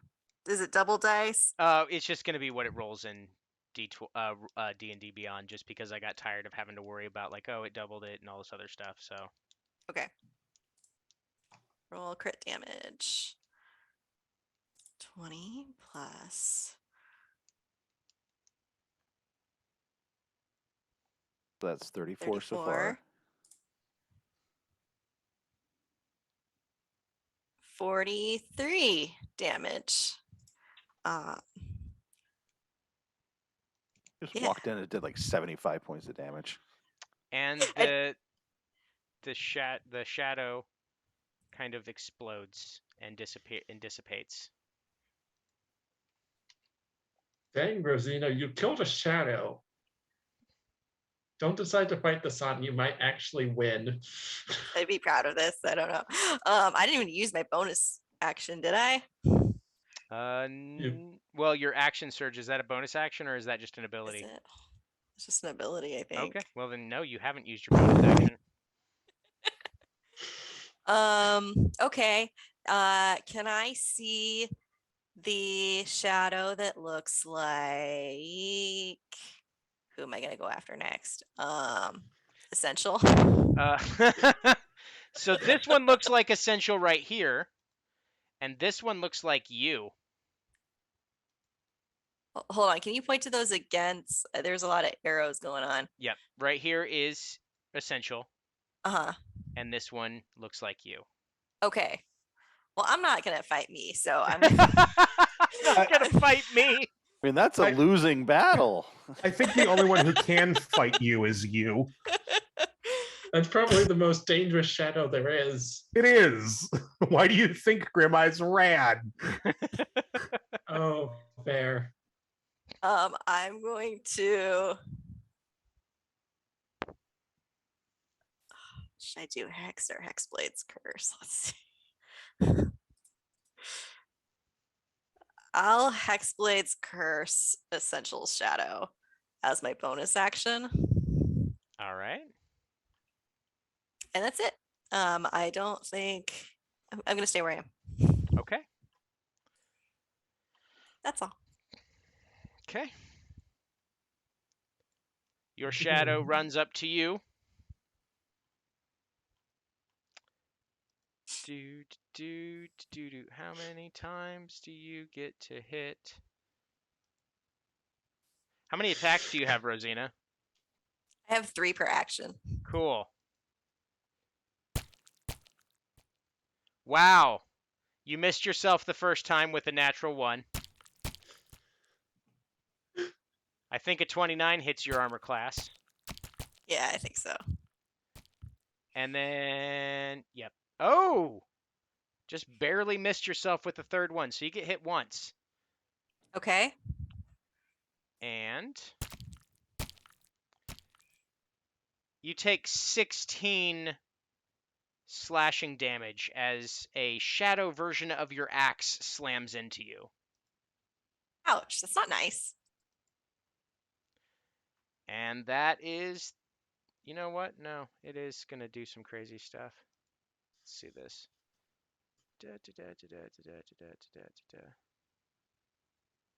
S3: Is it double dice?
S7: It's just gonna be what it rolls in D&D Beyond, just because I got tired of having to worry about like, oh, it doubled it and all this other stuff. So
S3: Okay. Roll crit damage. 20 plus.
S2: That's 34 so far.
S3: 43 damage.
S2: Just
S3: Yeah.
S2: walked in and did like 75 points of damage.
S7: And the shadow kind of explodes and dissipates.
S4: Dang, Rosina, you killed a shadow. Don't decide to fight the sun. You might actually win.
S3: I'd be proud of this. I don't know. I didn't even use my bonus action, did I?
S7: Well, your action surge, is that a bonus action or is that just an
S3: Is
S7: ability?
S3: it? It's just an ability, I think.
S7: Okay, well then no, you haven't used your bonus action.
S3: Okay. Can I see the shadow that looks like, who am I gonna go after next? Essential.
S7: So this one looks like Essential right here, and this one looks like you.
S3: Hold on, can you point to those again? There's a lot of arrows going on.
S7: Yep, right here is Essential,
S3: Uh-huh.
S7: and this one looks like you.
S3: Okay. Well, I'm not gonna fight me, so I'm
S7: Not gonna fight me.
S2: I mean, that's a losing battle.
S5: I think the only one who can fight you is you.
S4: That's probably the most dangerous shadow there is.
S5: It is. Why do you think Grimeyes rad?
S4: Oh, fair.
S3: I'm going to. Should I do Hex or Hexblade's Curse? Let's see. I'll Hexblade's Curse Essential Shadow as my bonus action.
S7: All right.
S3: And that's it. I don't think I'm gonna stay where I am.
S7: Okay.
S3: That's all.
S7: Okay. Your shadow runs up to you. How many times do you get to hit? How many attacks do you have, Rosina?
S3: I have 3 per action.
S7: Cool. Wow. You missed yourself the first time with a natural 1. I think a 29 hits your armor class.
S3: Yeah, I think so.
S7: And then, yep. Oh! Just barely missed yourself with the third one, so you get hit once.
S3: Okay.
S7: And you take 16 slashing damage as a shadow version of your axe slams into you.
S3: Ouch, that's not nice.
S7: And that is, you know what? No, it is going to do some crazy stuff. Let's see this.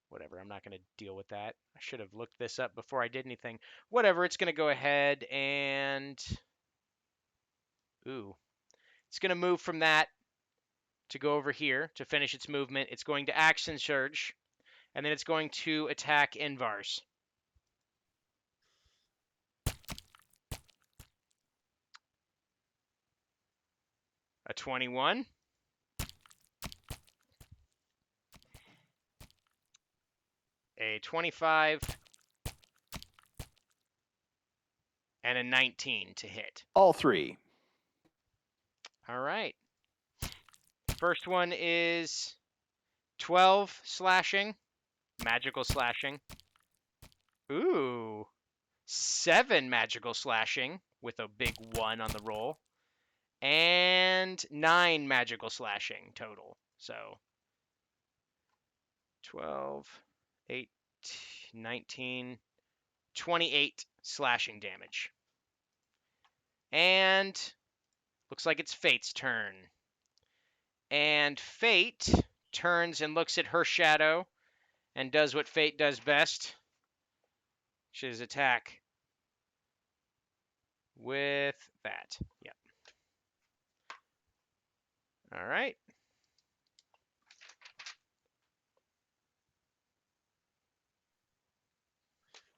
S7: Whatever, I'm not going to deal with that. I should have looked this up before I did anything. Whatever, it's going to go ahead and... Ooh. It's going to move from that to go over here to finish its movement. It's going to action surge, and then it's going to attack Invar's. A 21. A 25. And a 19 to hit.
S2: All 3.
S7: All right. First one is 12 slashing. Magical slashing. Ooh. 7 magical slashing with a big 1 on the roll. And 9 magical slashing total. So 12, 8, 19, 28 slashing damage. And looks like it's Fate's turn. And Fate turns and looks at her shadow and does what Fate does best, which is attack with that. Yep. All right.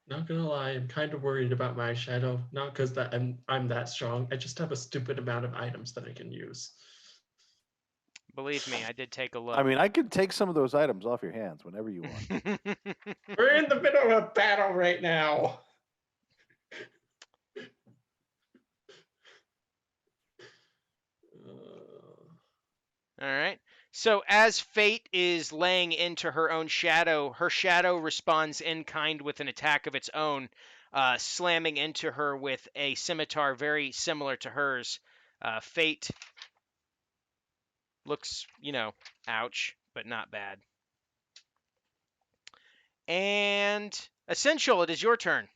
S4: Not gonna lie, I'm kind of worried about my shadow. Not because I'm that strong. I just have a stupid amount of items that I can use.
S7: Believe me, I did take a look.
S2: I mean, I could take some of those items off your hands whenever you want.
S4: We're in the middle of a battle right now.
S7: All right. So as Fate is laying into her shadow responds in kind with an attack of its own, slamming into her with a scimitar very similar to hers. Fate looks, ouch, but not bad. And Essential, it is your turn.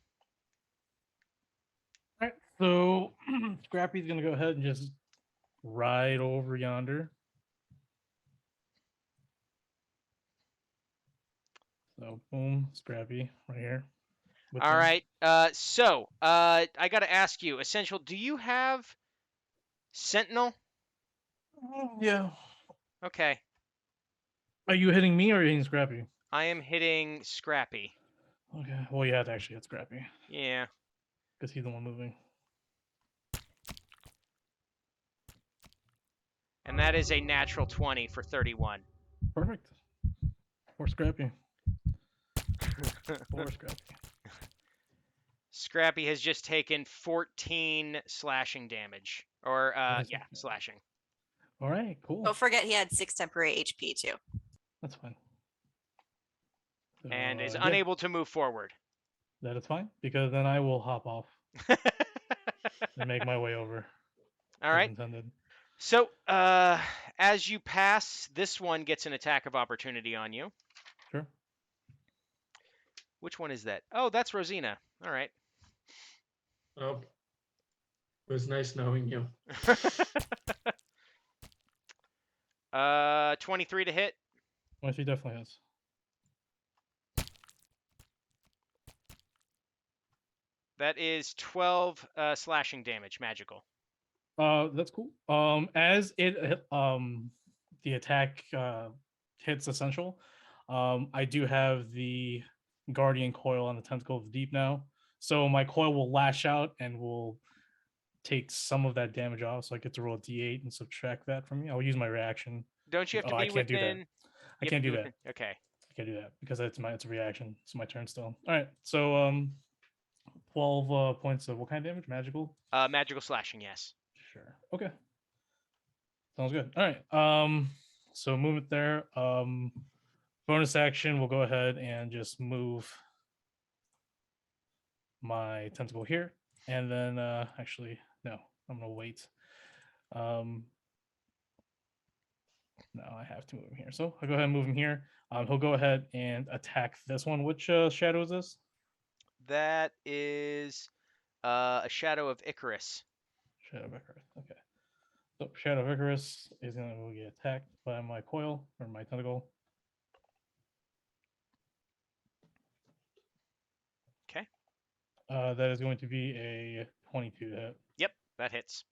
S6: All right. So Scrappy's gonna go ahead and just ride over yonder. So boom, Scrappy right here. with
S7: All
S6: him.
S7: right. So I got to ask you, Essential, do you have Sentinel?
S6: Yeah.
S7: Okay.
S6: Are you hitting me or are you hitting Scrappy?
S7: I am hitting Scrappy.
S6: Okay. Well, you have to actually hit Scrappy
S7: Yeah.
S6: because he's the one moving.
S7: And that is a natural 20 for 31.
S6: Perfect. Or Scrappy. Or Scrappy.
S7: Scrappy has just taken 14 slashing damage. Or,
S6: Nice.
S7: slashing.
S6: All right. Cool.
S3: Don't forget he had 6 temporary HP too.
S6: That's fine. So,
S7: And is
S6: yeah,
S7: unable to move forward.
S6: that is fine because then I will hop off and make my way over.
S7: All
S6: as
S7: right.
S6: intended.
S7: So, as you pass, this one gets an attack of opportunity on you.
S6: Sure.
S7: Which one is that? Oh, that's Rosina. All right.
S4: Oh, it was nice knowing you.
S7: 23 to hit.
S6: Well, she definitely has.
S7: That is 12 slashing damage, magical.
S6: That's cool. As it the attack hits Essential, I do have the Guardian Coil on the Tentacle of the Deep now, so my coil will lash out and will take some of that damage off. So I get to roll a D8 and subtract that from me. I'll use my reaction.
S7: Don't you have to
S6: Oh, I
S7: be
S6: can't do that.
S7: within?
S6: I
S7: you have
S6: can't
S7: to
S6: do
S7: be
S6: that.
S7: within- Okay.
S6: I can't do that because it's a reaction. It's my turn still. All right. So 12 points of what kind of damage? Magical.
S7: Magical slashing, yes.
S6: Sure. Okay. Sounds good. All right. So movement there. Bonus action, we'll go ahead and just move my tentacle here. And then actually, no, I'm gonna wait. No, I have to move him here. So I'll go ahead and move him here. He'll go ahead and attack this one. Which shadow is this?
S7: That is a shadow of Icarus.
S6: Shadow of Icarus. Okay. So Shadow of Icarus is gonna get attacked by my coil or my tentacle.
S7: Okay.
S6: That is going to be a 22 to hit.
S7: Yep, that hits.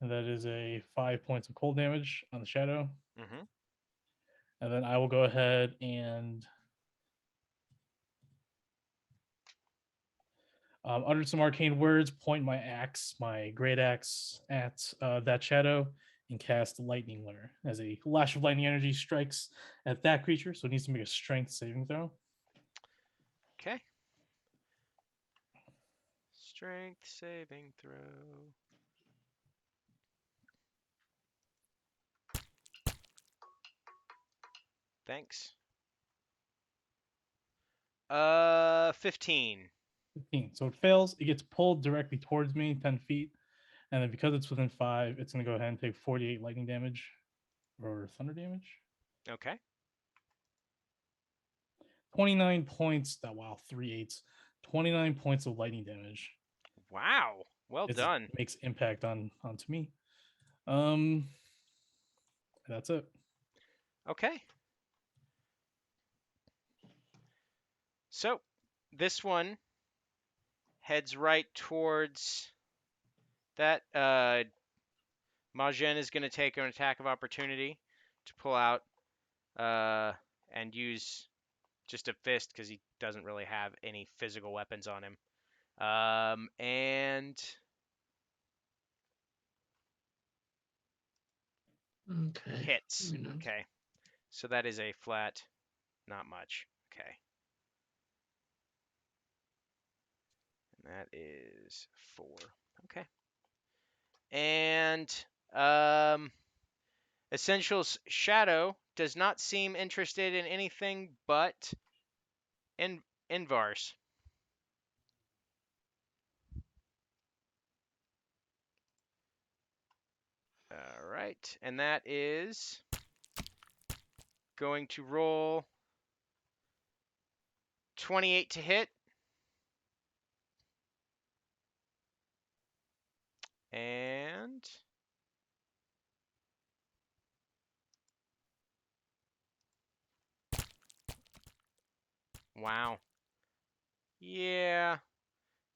S6: And that is a 5 points of cold damage on the shadow.
S7: Mm-hmm.
S6: And then I will go ahead and utter some arcane words, point my axe, my great axe, at that shadow, and cast Lightning Lure. As a lash of lightning energy strikes at that creature, so it needs to make a strength saving throw.
S7: Okay. Strength saving throw. Thanks. 15.
S6: 15. So it fails. It gets pulled directly towards me, 10 feet. And then because it's within 5, it's going to go ahead and take 48 lightning damage or thunder damage.
S7: Okay.
S6: 29 points. That wow, 3 8s. 29 points of lightning damage.
S7: Wow. Well done.
S6: It makes impact onto me. That's it.
S7: Okay. So this one heads right towards that. Majin is going to take an attack of opportunity to pull out and use just a fist because he doesn't really have any physical weapons on him. And
S4: Okay.
S7: Hits.
S4: Moving on.
S7: Okay. So that is a flat, not much. Okay. And that is 4. Okay. And Essential's Shadow does not seem interested in anything but Invar's. All right, and that is going to roll 28 to hit. And wow. Yeah.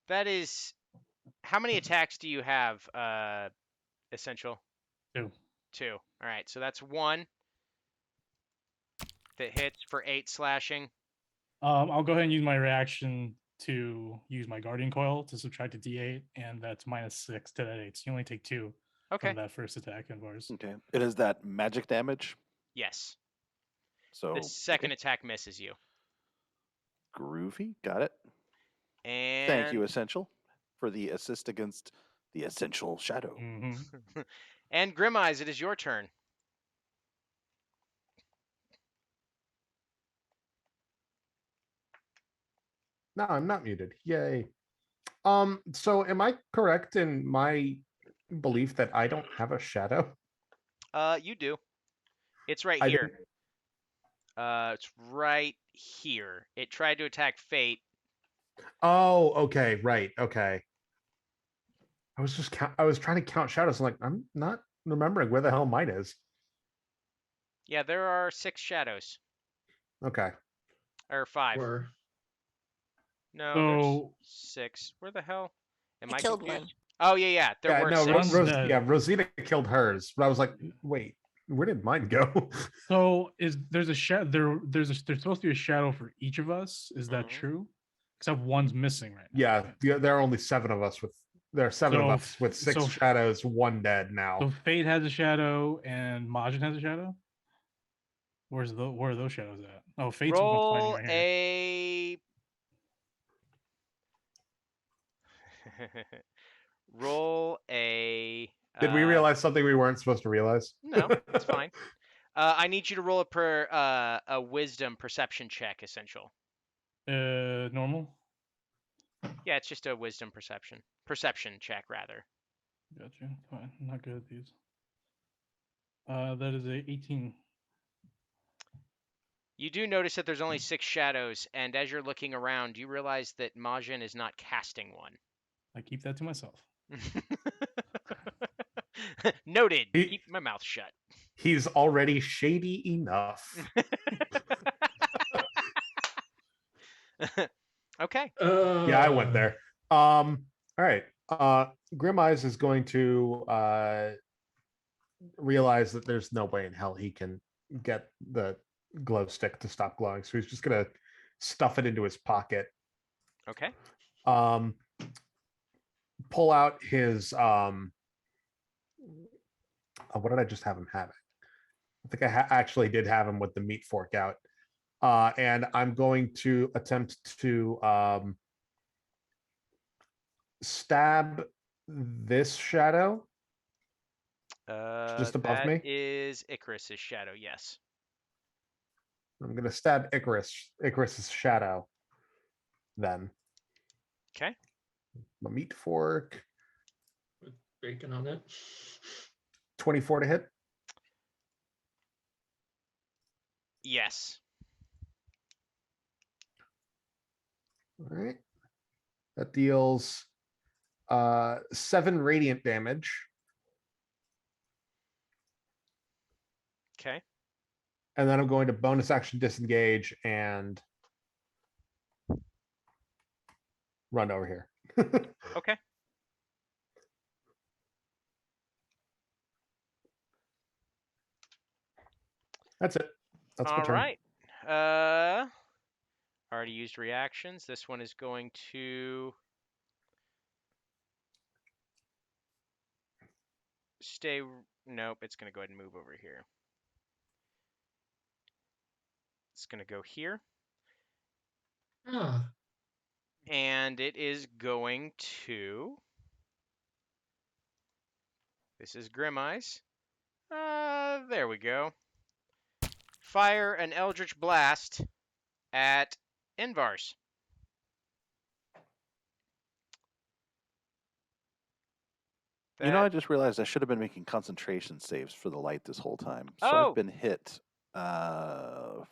S7: That is, how many attacks do you have, Essential?
S6: 2.
S7: 2. All right, so that's 1 that hits for 8 slashing.
S6: I'll go ahead and use my reaction to use my Guardian Coil to subtract a D8, and that's -6 to that 8. So you only take 2
S7: Okay.
S6: from that first attack, Invar's.
S2: Okay. It is that magic damage.
S7: Yes.
S2: So
S7: The second attack misses you.
S2: groovy. Got it.
S7: And
S2: Thank you, Essential, for the assist against the Essential Shadow.
S6: Hmm.
S7: And Grim Eyes, it is your turn.
S5: No, I'm not muted. Yay. So am I correct in my belief that I don't have a shadow?
S7: You do. It's right
S5: I
S7: here.
S5: didn't-
S7: It's right here. It tried to attack Fate.
S5: Oh, okay, right, okay. I was trying to count shadows. I'm like, I'm not remembering where the hell mine is.
S7: Yeah, there are 6 shadows.
S5: Okay.
S7: Or 5.
S4: Or
S7: No,
S6: So-
S7: there's 6. Where the hell? Am
S3: I
S7: I
S3: killed
S7: confused?
S3: one.
S7: Oh, yeah. There
S5: Yeah,
S7: were
S5: no,
S7: 6.
S6: One's dead.
S5: yeah, Rosita killed hers, but I was like, wait, where did mine go?
S6: So there's a shadow there's supposed to be a shadow for each of us. Is that
S7: Mhm.
S6: true? Except one's missing right now.
S5: Yeah, there are only 7 of us there are 7 of
S6: So
S5: us with 6
S6: so-
S5: shadows, 1 dead now.
S6: So Fate has a shadow and Majin has a shadow. Where are those shadows at? Oh, Fate's the one fighting
S7: Roll
S6: right here.
S7: a roll a
S5: Did we realize something we weren't supposed to realize?
S7: No, it's fine. I need you to roll a wisdom perception check, Essential.
S6: Normal.
S7: Yeah, it's just a wisdom perception check rather.
S6: Gotcha. Fine. I'm not good at these. That is a 18.
S7: You do notice that there's only 6 shadows, and as you're looking around, you realize that Majin is not casting one.
S6: I keep that to myself.
S7: Noted.
S5: He-
S7: Keep my mouth shut.
S5: He's already shady enough.
S7: Okay.
S5: Yeah, I went there. All right. Grim Eyes is going to realize that there's no way in hell he can get the glow stick to stop glowing, so he's just gonna stuff it into his pocket.
S7: Okay.
S5: Pull out his what did I just have him having? I think I actually did have him with the meat fork out. And I'm going to attempt to stab this shadow just above me.
S7: That is Icarus's shadow, yes.
S5: I'm going to stab Icarus's shadow then.
S7: Okay.
S5: My meat fork,
S4: with bacon on it.
S5: 24 to hit.
S7: Yes.
S5: All right. That deals 7 radiant damage.
S7: Okay.
S5: And then I'm going to bonus action disengage and run over here.
S7: Okay.
S5: That's it. That's my
S7: All
S5: turn.
S7: right. Already used reactions. This one is going to stay Nope, it's going to go ahead and move over here. It's going to go here.
S4: Ah,
S7: And it is going to... This is Grim Eyes. There we go. Fire an Eldritch Blast at Invar's.
S2: You know, I just realized I should have been making concentration saves for the light this whole time. So
S7: Oh!
S2: I've been hit 5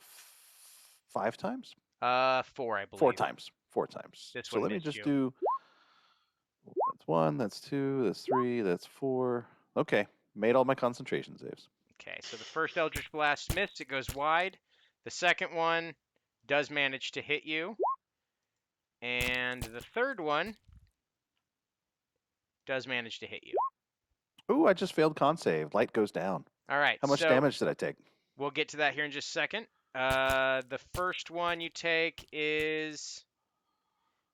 S2: times?
S7: 4, I believe.
S2: 4 times. 4 times.
S7: This
S2: So
S7: one
S2: let me
S7: missed
S2: just
S7: you.
S2: do. That's 1, that's 2, that's 3, that's 4. Okay, made all my concentration saves.
S7: Okay, so the first Eldritch Blast missed. It goes wide. The second one does manage to hit you. And the third one does manage to hit you.
S2: Ooh, I just failed con save. Light goes down.
S7: All right.
S2: How much
S7: so
S2: damage did I take?
S7: We'll get to that here in just a second. The first one you take is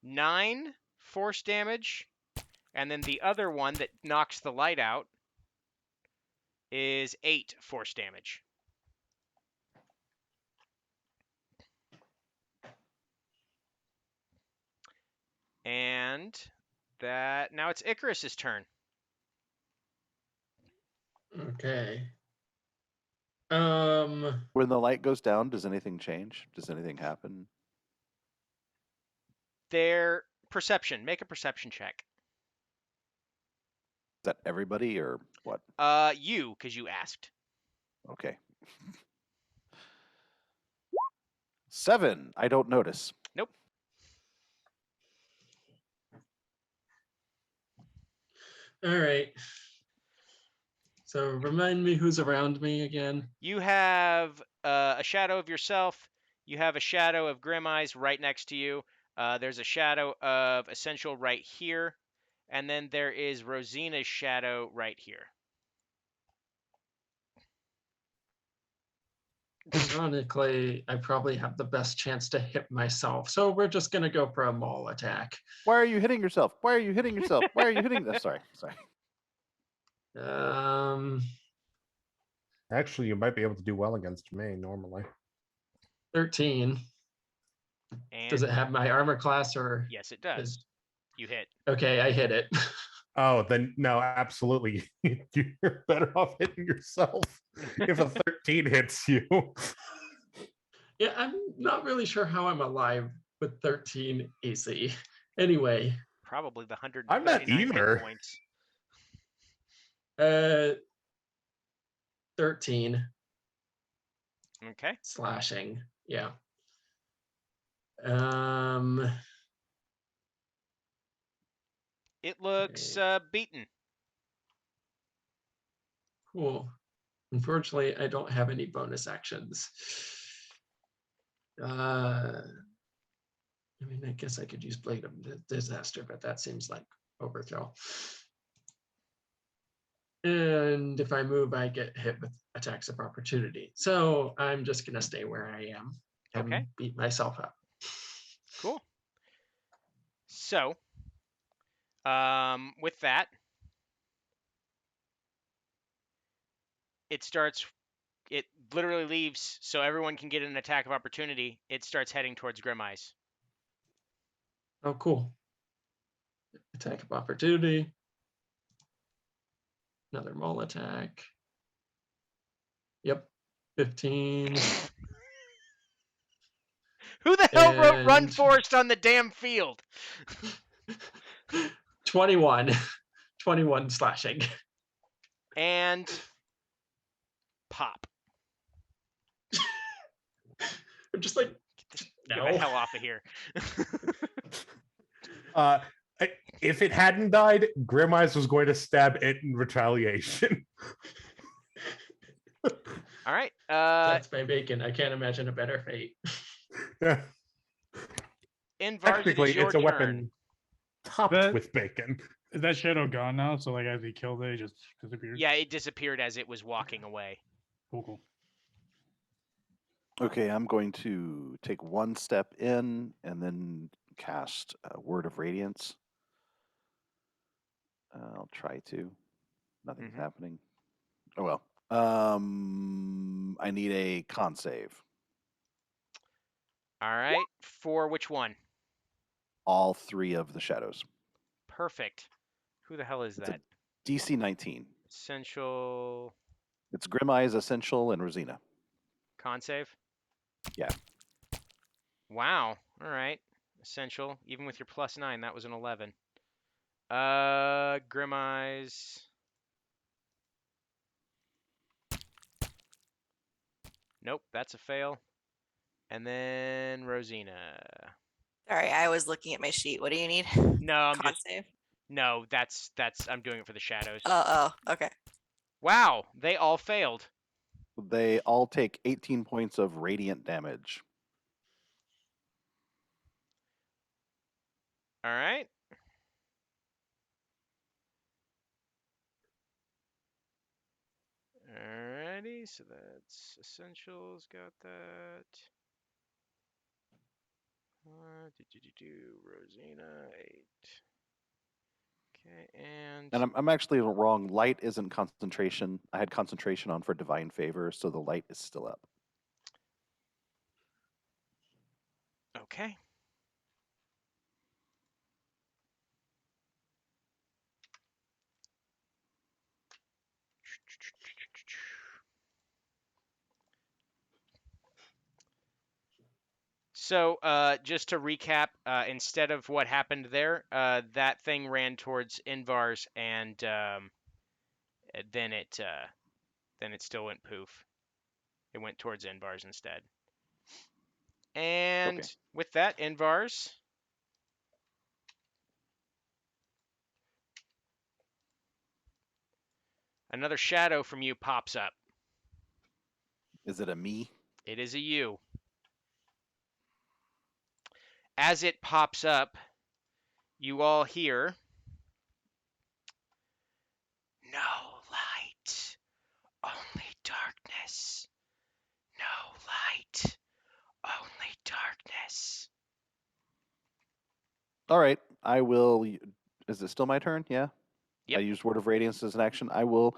S7: 9 force damage. And then the other one that knocks the light out is 8 force damage. And that now it's Icarus's turn.
S4: okay.
S2: When the light goes down, does anything change? Does anything happen?
S7: Their perception. Make a perception check.
S2: Is that everybody or what?
S7: You, because you asked.
S2: Okay. 7. I don't notice.
S7: Nope.
S4: All right. So remind me who's around me again.
S7: You have a shadow of yourself. You have a shadow of Grim Eyes right next to you. There's a shadow of Essential right here. And then there is Rosina's shadow right here.
S4: Ironically, I probably have the best chance to hit myself. So we're just going to go for a maul attack.
S2: Why are you hitting yourself? Why are you hitting yourself? Why are you hitting this? Sorry.
S5: Actually, you might be able to do well against me normally.
S4: 13.
S7: And
S4: Does it have my armor class or?
S7: yes, it does.
S4: is-
S7: You hit.
S4: Okay, I hit it.
S5: Oh, then no, absolutely. You're better off hitting yourself if a 13 hits you.
S4: Yeah, I'm not really sure how I'm alive with 13 AC. Anyway,
S7: Probably the 139
S5: I'm not
S7: hit
S5: either.
S7: points.
S4: 13
S7: Okay.
S4: slashing. Yeah.
S7: It looks beaten.
S4: Cool. Unfortunately, I don't have any bonus actions. I mean, I guess I could use Blade of Disaster, but that seems like overkill. And if I move, I get hit with attacks of opportunity. So I'm just going to stay where I am and
S7: Okay.
S4: beat myself up.
S7: Cool. So, with that, it literally leaves so everyone can get an attack of opportunity. It starts heading towards Grim Eyes.
S4: Oh, cool. Attack of opportunity. Another maul attack. Yep. 15.
S7: Who the hell wrote Run
S4: And-
S7: Forest on the damn field?
S4: 21. 21 slashing.
S7: And pop.
S4: I'm just like,
S7: Get
S4: no.
S7: the hell off of here.
S5: If it hadn't died, Grim Eyes was going to stab it in retaliation.
S7: All right.
S4: That's my bacon. I can't imagine a better fate.
S7: Invar's, it
S5: Technically,
S7: is your
S5: it's a
S7: turn.
S5: weapon topped
S6: That-
S5: with bacon.
S6: Is that shadow gone now? So like as he killed it, it just disappeared.
S7: Yeah, it disappeared as it was walking away.
S6: Cool.
S2: Okay, I'm going to take one step in and then cast Word of Radiance. I'll try to. Nothing's
S7: Mhm.
S2: happening. Oh well. I need a con save.
S7: All right. For which one?
S2: All 3 of the shadows.
S7: Perfect. Who the hell is
S2: It's a
S7: that?
S2: DC 19.
S7: Essential
S2: It's Grim Eyes, Essential, and Rosina.
S7: con save?
S2: Yeah.
S7: Wow. All right. Essential. Even with your +9, that was an 11. Grim Eyes. Nope, that's a fail. And then Rosina.
S3: Sorry, I was looking at my sheet. What do you need?
S7: No, I'm
S3: Con
S7: just
S3: save.
S7: no. That's I'm doing it for the shadows.
S3: Oh, okay.
S7: Wow, they all failed.
S2: They all take 18 points of radiant damage.
S7: All right. Alrighty, so that's essentials. Got that. Rosina 8. Okay, and
S2: And I'm actually wrong. Light isn't concentration. I had concentration on for divine favor, so the light is still up.
S7: okay. So, just to recap, instead of what happened there, that thing ran towards Invar's, and then it still went poof. It went towards Invar's instead. And
S2: Okay.
S7: with that, Invar's. Another shadow from you pops up.
S2: Is it a me?
S7: It is a you. As it pops up, you all hear, "No light, only darkness. No light, only darkness."
S2: All right. I will. Is it still my turn? Yeah.
S7: Yep.
S2: I used Word of Radiance as an action. I will,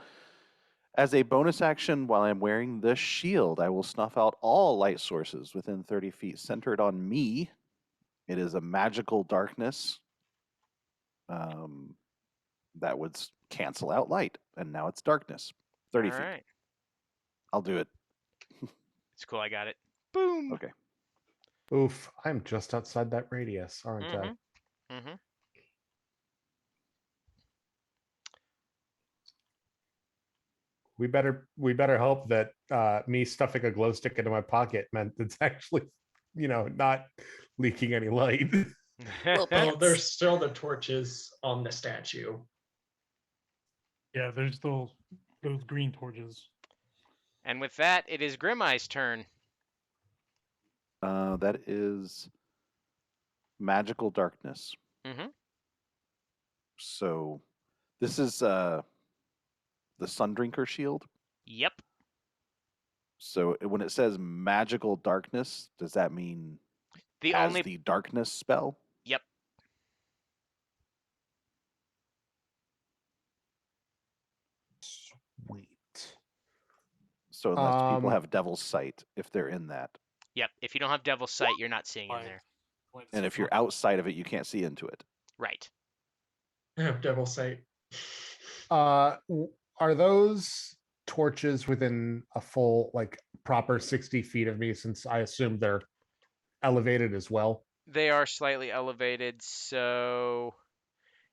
S2: as a bonus action, while I'm wearing the shield, I will snuff out all light sources within 30 feet centered on me. It is a magical darkness. That would cancel out light, and now it's darkness. 30
S7: All
S2: feet.
S7: right.
S2: I'll do it.
S7: It's cool. I got it. Boom.
S2: Okay.
S5: Oof, I'm just outside that radius, aren't I?
S7: Mm-hmm.
S5: We better hope that me stuffing a glow stick into my pocket meant it's actually, not leaking any light.
S3: Little
S4: Oh,
S3: pants.
S4: there's still the torches on the statue.
S6: Yeah, there's still those green torches.
S7: And with that, it is Grimeye's turn.
S2: That is magical darkness.
S7: Mm-hmm.
S2: So this is the Sundrinker shield.
S7: Yep.
S2: So when it says magical darkness, does that mean
S7: The
S2: has
S7: only
S2: the darkness spell?
S7: Yep.
S5: Sweet.
S2: So unless people
S5: Um,
S2: have Devil's Sight, if they're in that,
S7: Yep. If you don't have Devil's Sight, you're not seeing in
S6: Fine.
S7: there.
S2: and if you're outside of it, you can't see into it.
S7: Right.
S4: I have devil sight.
S5: are those torches within a full, proper 60 feet of me? Since I assume they're elevated as well.
S7: They are slightly elevated, so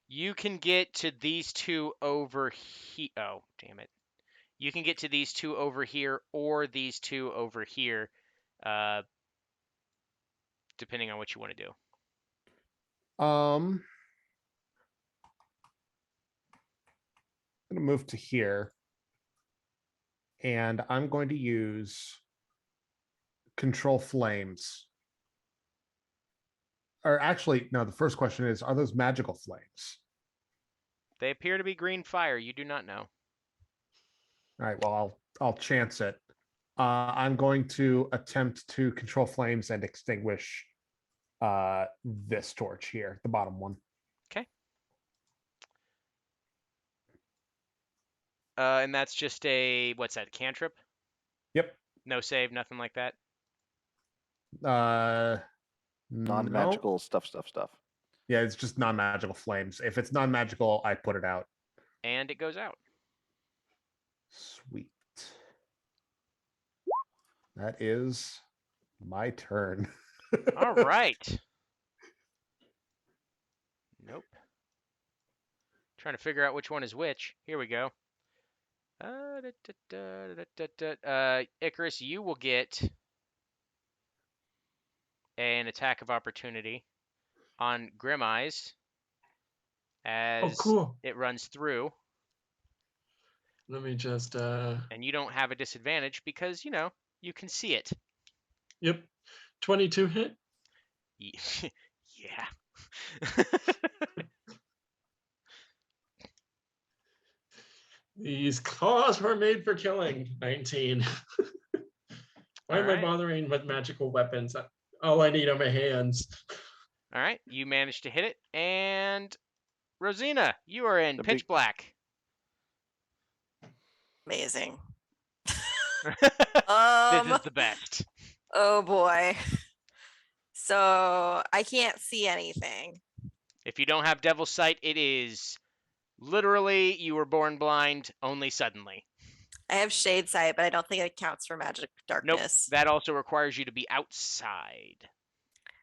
S7: you can get to these two over here. Oh, damn it. You can get to these two over here or these two over here, depending on what you want to do.
S5: I'm gonna move to here, and I'm going to use control flames. Or actually, no. The first question is: are those magical flames?
S7: They appear to be green fire. You do not know.
S5: All right. Well, I'll chance it. I'm going to attempt to control flames and extinguish this torch here, the bottom one.
S7: And that's just a what's that? Cantrip?
S5: Yep.
S7: No save, nothing like that.
S5: No.
S2: Non-magical stuff.
S5: Yeah, it's just non-magical flames. If it's non-magical, I put it out.
S7: And it goes out.
S5: Sweet. That is my turn.
S7: All right. Nope. Trying to figure out which one is which. Here we go. Icarus, you will get an attack of opportunity on Grim Eyes
S4: Oh,
S7: as
S4: cool.
S7: it runs through,
S4: Let me just,
S7: and you don't have a disadvantage because, you know, you can see it.
S4: yep. 22 hit.
S7: Yeah.
S4: These claws were made for killing. 19. Why am I
S7: Alright.
S4: bothering with magical weapons? All I need are my hands.
S7: All right, you managed to hit it, and Rosina, you are in
S2: The
S7: pitch
S2: big-
S7: black.
S3: Amazing.
S7: This
S3: Um,
S7: is the best.
S3: oh boy. So I can't see anything.
S7: If you don't have Devil's Sight, it is literally you were born blind, only suddenly.
S3: I have shade sight, but I don't think it counts for magic
S7: Nope,
S3: darkness.
S7: that also requires you to be outside.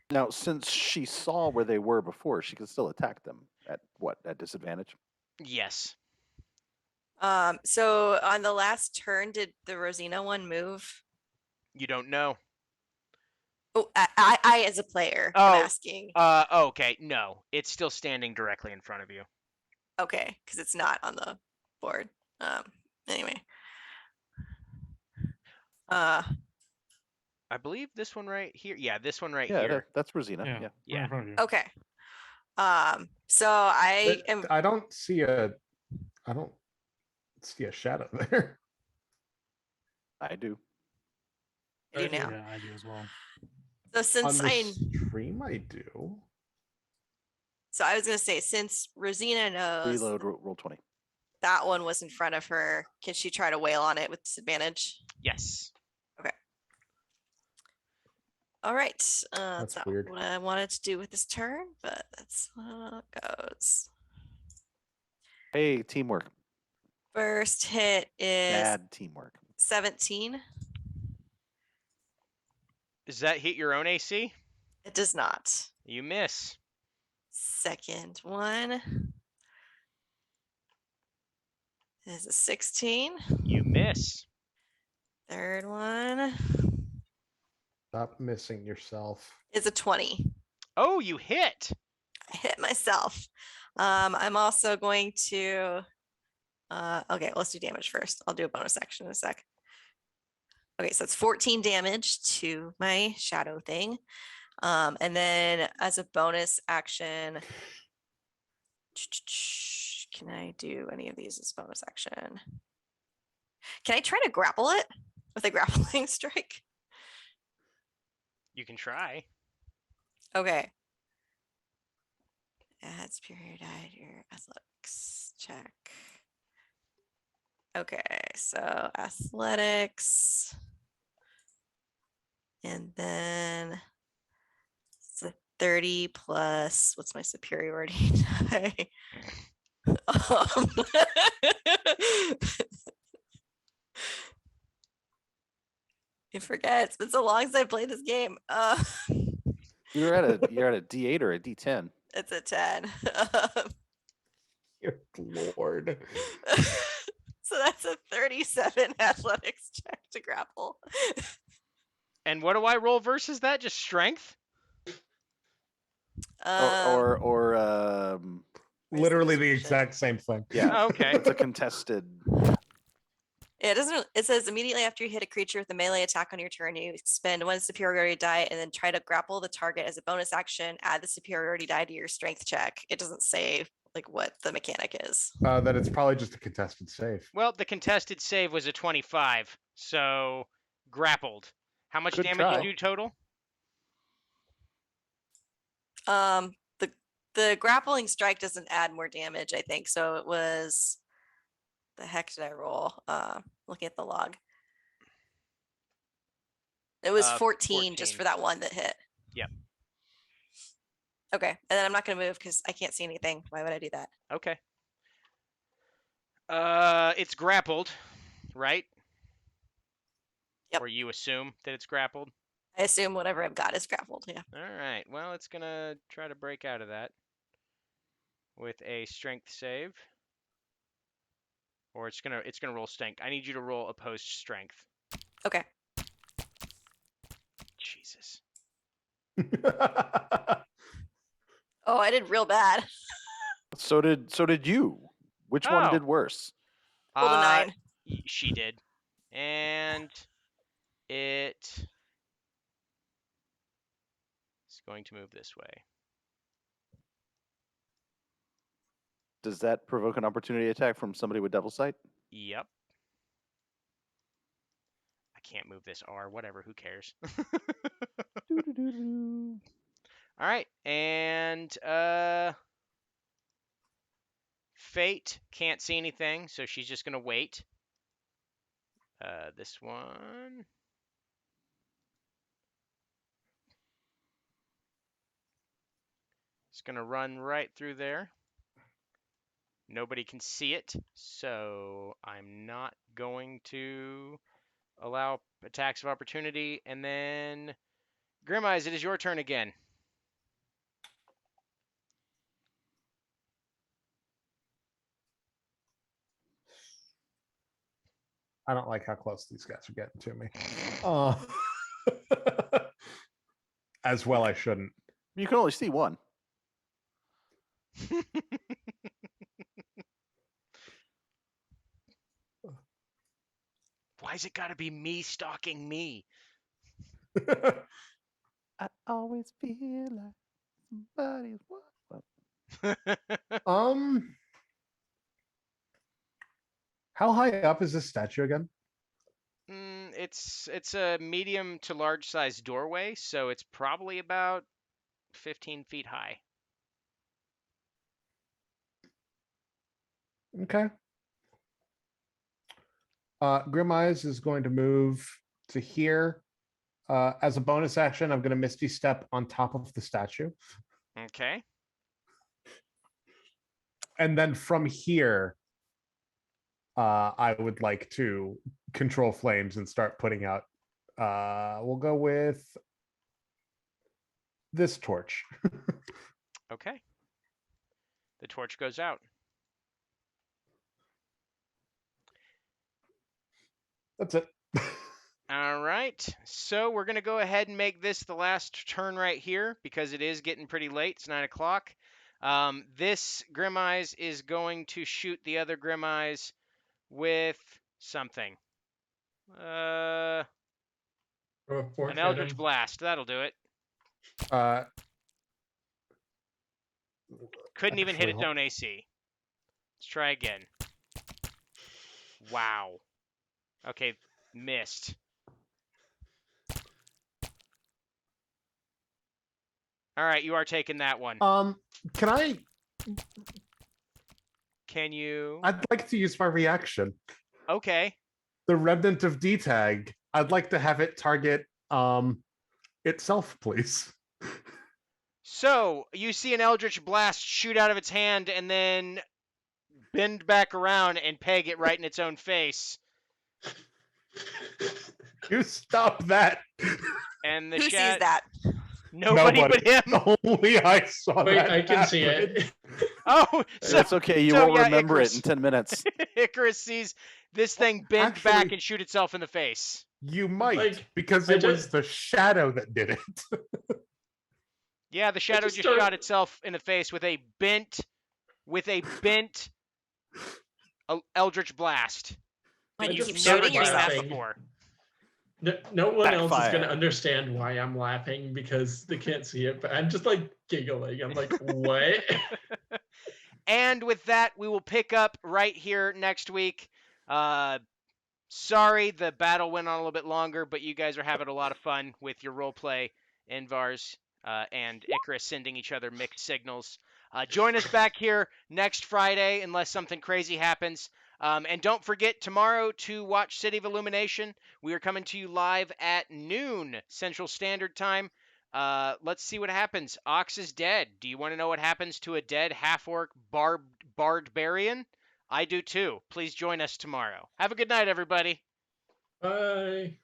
S2: Now, since she saw where they were before, she can still attack them at what? At disadvantage?
S7: Yes.
S3: So on the last turn, did the Rosina one move?
S7: You don't know.
S3: Oh, I as a player,
S7: Oh,
S3: I'm asking.
S7: Okay, no. It's still standing directly in front of you.
S3: Okay, because it's not on the board. Anyway.
S7: I believe this one right here. Yeah, this one right
S2: Yeah,
S7: here.
S2: that's Rosina.
S6: Yeah.
S2: Yeah.
S6: Right
S7: Yeah.
S6: in front of you.
S3: Okay. So I am.
S5: I don't see a shadow there.
S2: I do.
S3: I do now.
S6: Yeah, I do as well.
S3: So since
S5: On the
S3: I,
S5: stream, I do.
S3: so I was gonna say, since Rosina knows
S2: Reload, roll 20.
S3: that one was in front of her, can she try to wail on it with disadvantage?
S7: Yes.
S3: All right. That's not
S5: weird.
S3: what I wanted to do with this turn, but that's how it goes.
S2: Hey, teamwork.
S3: First hit is
S2: Bad teamwork.
S3: 17.
S7: Does that hit your own AC?
S3: It does not.
S7: You miss.
S3: Second one is a 16.
S7: You miss.
S3: Third one
S5: Stop missing yourself.
S3: is a 20.
S7: Oh, you hit.
S3: I hit myself. I'm also going to, okay, let's do damage first. I'll do a bonus action in a sec. Okay, so it's 14 damage to my shadow thing. And then as a bonus action, can I do any of these as bonus action? Can I try to grapple it with a grappling strike?
S7: You can try.
S3: Okay. Add superior die to your athletics check. Okay, so athletics. And then it's a 30 plus, what's my superiority die? I forget. It's been so long since I played this game.
S2: You're at a D8 or a D10.
S3: It's a 10.
S5: Good Lord.
S3: So that's a 37 athletics check to grapple.
S7: And what do I roll versus that? Just strength?
S5: Literally the exact same thing.
S2: Yeah.
S7: Oh, okay.
S2: It's a contested.
S3: Yeah, it doesn't. It says immediately after you hit a creature with a melee attack on your turn, you spend one superiority die and then try to grapple the target as a bonus action. Add the superiority die to your strength check. It doesn't say like what the mechanic is.
S5: That it's probably just a contested save.
S7: Well, the contested save was a 25, so grappled. How much
S2: Good
S7: damage
S2: try.
S7: you do total?
S3: The grappling strike doesn't add more damage, I think. So it was the heck did I roll? Looking at the log. It was 14 just
S7: 14.
S3: for that one that hit.
S7: Yep.
S3: Okay. And then I'm not going to move because I can't see anything. Why would I do that?
S7: Okay. It's grappled, right?
S3: Yep.
S7: Or you assume that it's grappled?
S3: I assume whatever I've got is grappled. Yeah.
S7: All right. Well, it's gonna try to break out of that with a strength save, or it's gonna roll strength. I need you to roll opposed strength.
S3: Okay.
S7: Jesus.
S3: Oh, I did real bad.
S2: So did you. Which one
S7: Oh.
S2: did worse?
S3: Rolled a 9.
S7: She did, and it is going to move this way.
S2: Does that provoke an opportunity attack from somebody with double sight?
S7: Yep. I can't move this R. Whatever. Who cares?
S2: Doo-doo-doo-doo.
S7: All right, and Fate can't see anything, so she's just gonna wait. This one. It's gonna run right through there. Nobody can see it, so I'm not going to allow attacks of opportunity. And then, Grim Eyes, it is your turn again.
S5: I don't like how close these guys are getting to me. As well, I shouldn't.
S2: You can only see one.
S7: Why's it gotta be me stalking me?
S2: I always feel like somebody's watching.
S5: How high up is this statue again?
S7: It's a medium to large size doorway, so it's probably about 15 feet high.
S5: Okay. Grim Eyes is going to move to here. As a bonus action, I'm going to Misty Step on top of the statue.
S7: Okay.
S5: And then from here, I would like to control flames and start putting out. We'll go with this torch.
S7: Okay. The torch goes out.
S5: That's it.
S7: All right. So we're going to go ahead and make this the last turn right here because it is getting pretty late. It's 9 o'clock. This Grim Eyes is going to shoot the other Grim Eyes with something. An Eldritch Blast. That'll do it. Couldn't even hit its own AC. Let's try again. Wow. Okay, missed. All right, you are taking that one. Can you?
S5: I'd like to use my reaction.
S7: Okay.
S5: The Remnant of D-Tag. I'd like to have it target itself, please.
S7: So you see an Eldritch Blast shoot out of its hand and then bend back around and peg it right in its own face.
S5: You stop that.
S7: And the
S3: Who sees that?
S7: Nobody but him.
S5: Only I saw
S4: Wait,
S5: that.
S4: I can see it.
S7: Oh, so
S2: That's okay. You
S7: so
S2: won't
S7: yeah,
S2: remember
S7: Icarus.
S2: it in 10 minutes.
S7: Icarus sees this thing bend
S5: Actually-
S7: back and shoot itself in the face.
S5: You might,
S4: Like,
S5: because
S4: I
S5: it was
S4: just-
S5: the shadow that did it.
S7: Yeah, the shadow
S4: just
S7: just
S4: start-
S7: shot itself in the face with a bent Eldritch Blast.
S3: Why do you
S4: just
S3: keep
S7: Never
S3: shooting
S7: seen that
S3: yourself?
S4: laughing.
S7: before.
S4: No one else is
S2: Backfire.
S4: going to understand why I'm laughing because they can't see it, but I'm just like giggling. I'm like, what?
S7: And with that, we will pick up right here next week. Sorry, the battle went on a little bit longer, but you guys are having a lot of fun with your roleplay, Envars and Icarus sending each other mixed signals. Join us back here next Friday, unless something crazy happens.
S1: And don't forget tomorrow to watch City of Illumination. We are coming to you live at noon Central Standard Time. Let's see what happens. Ox is dead. Do you want to know what happens to a dead half-orc barbarian? I do too. Please join us tomorrow. Have a good night, everybody.
S4: Bye.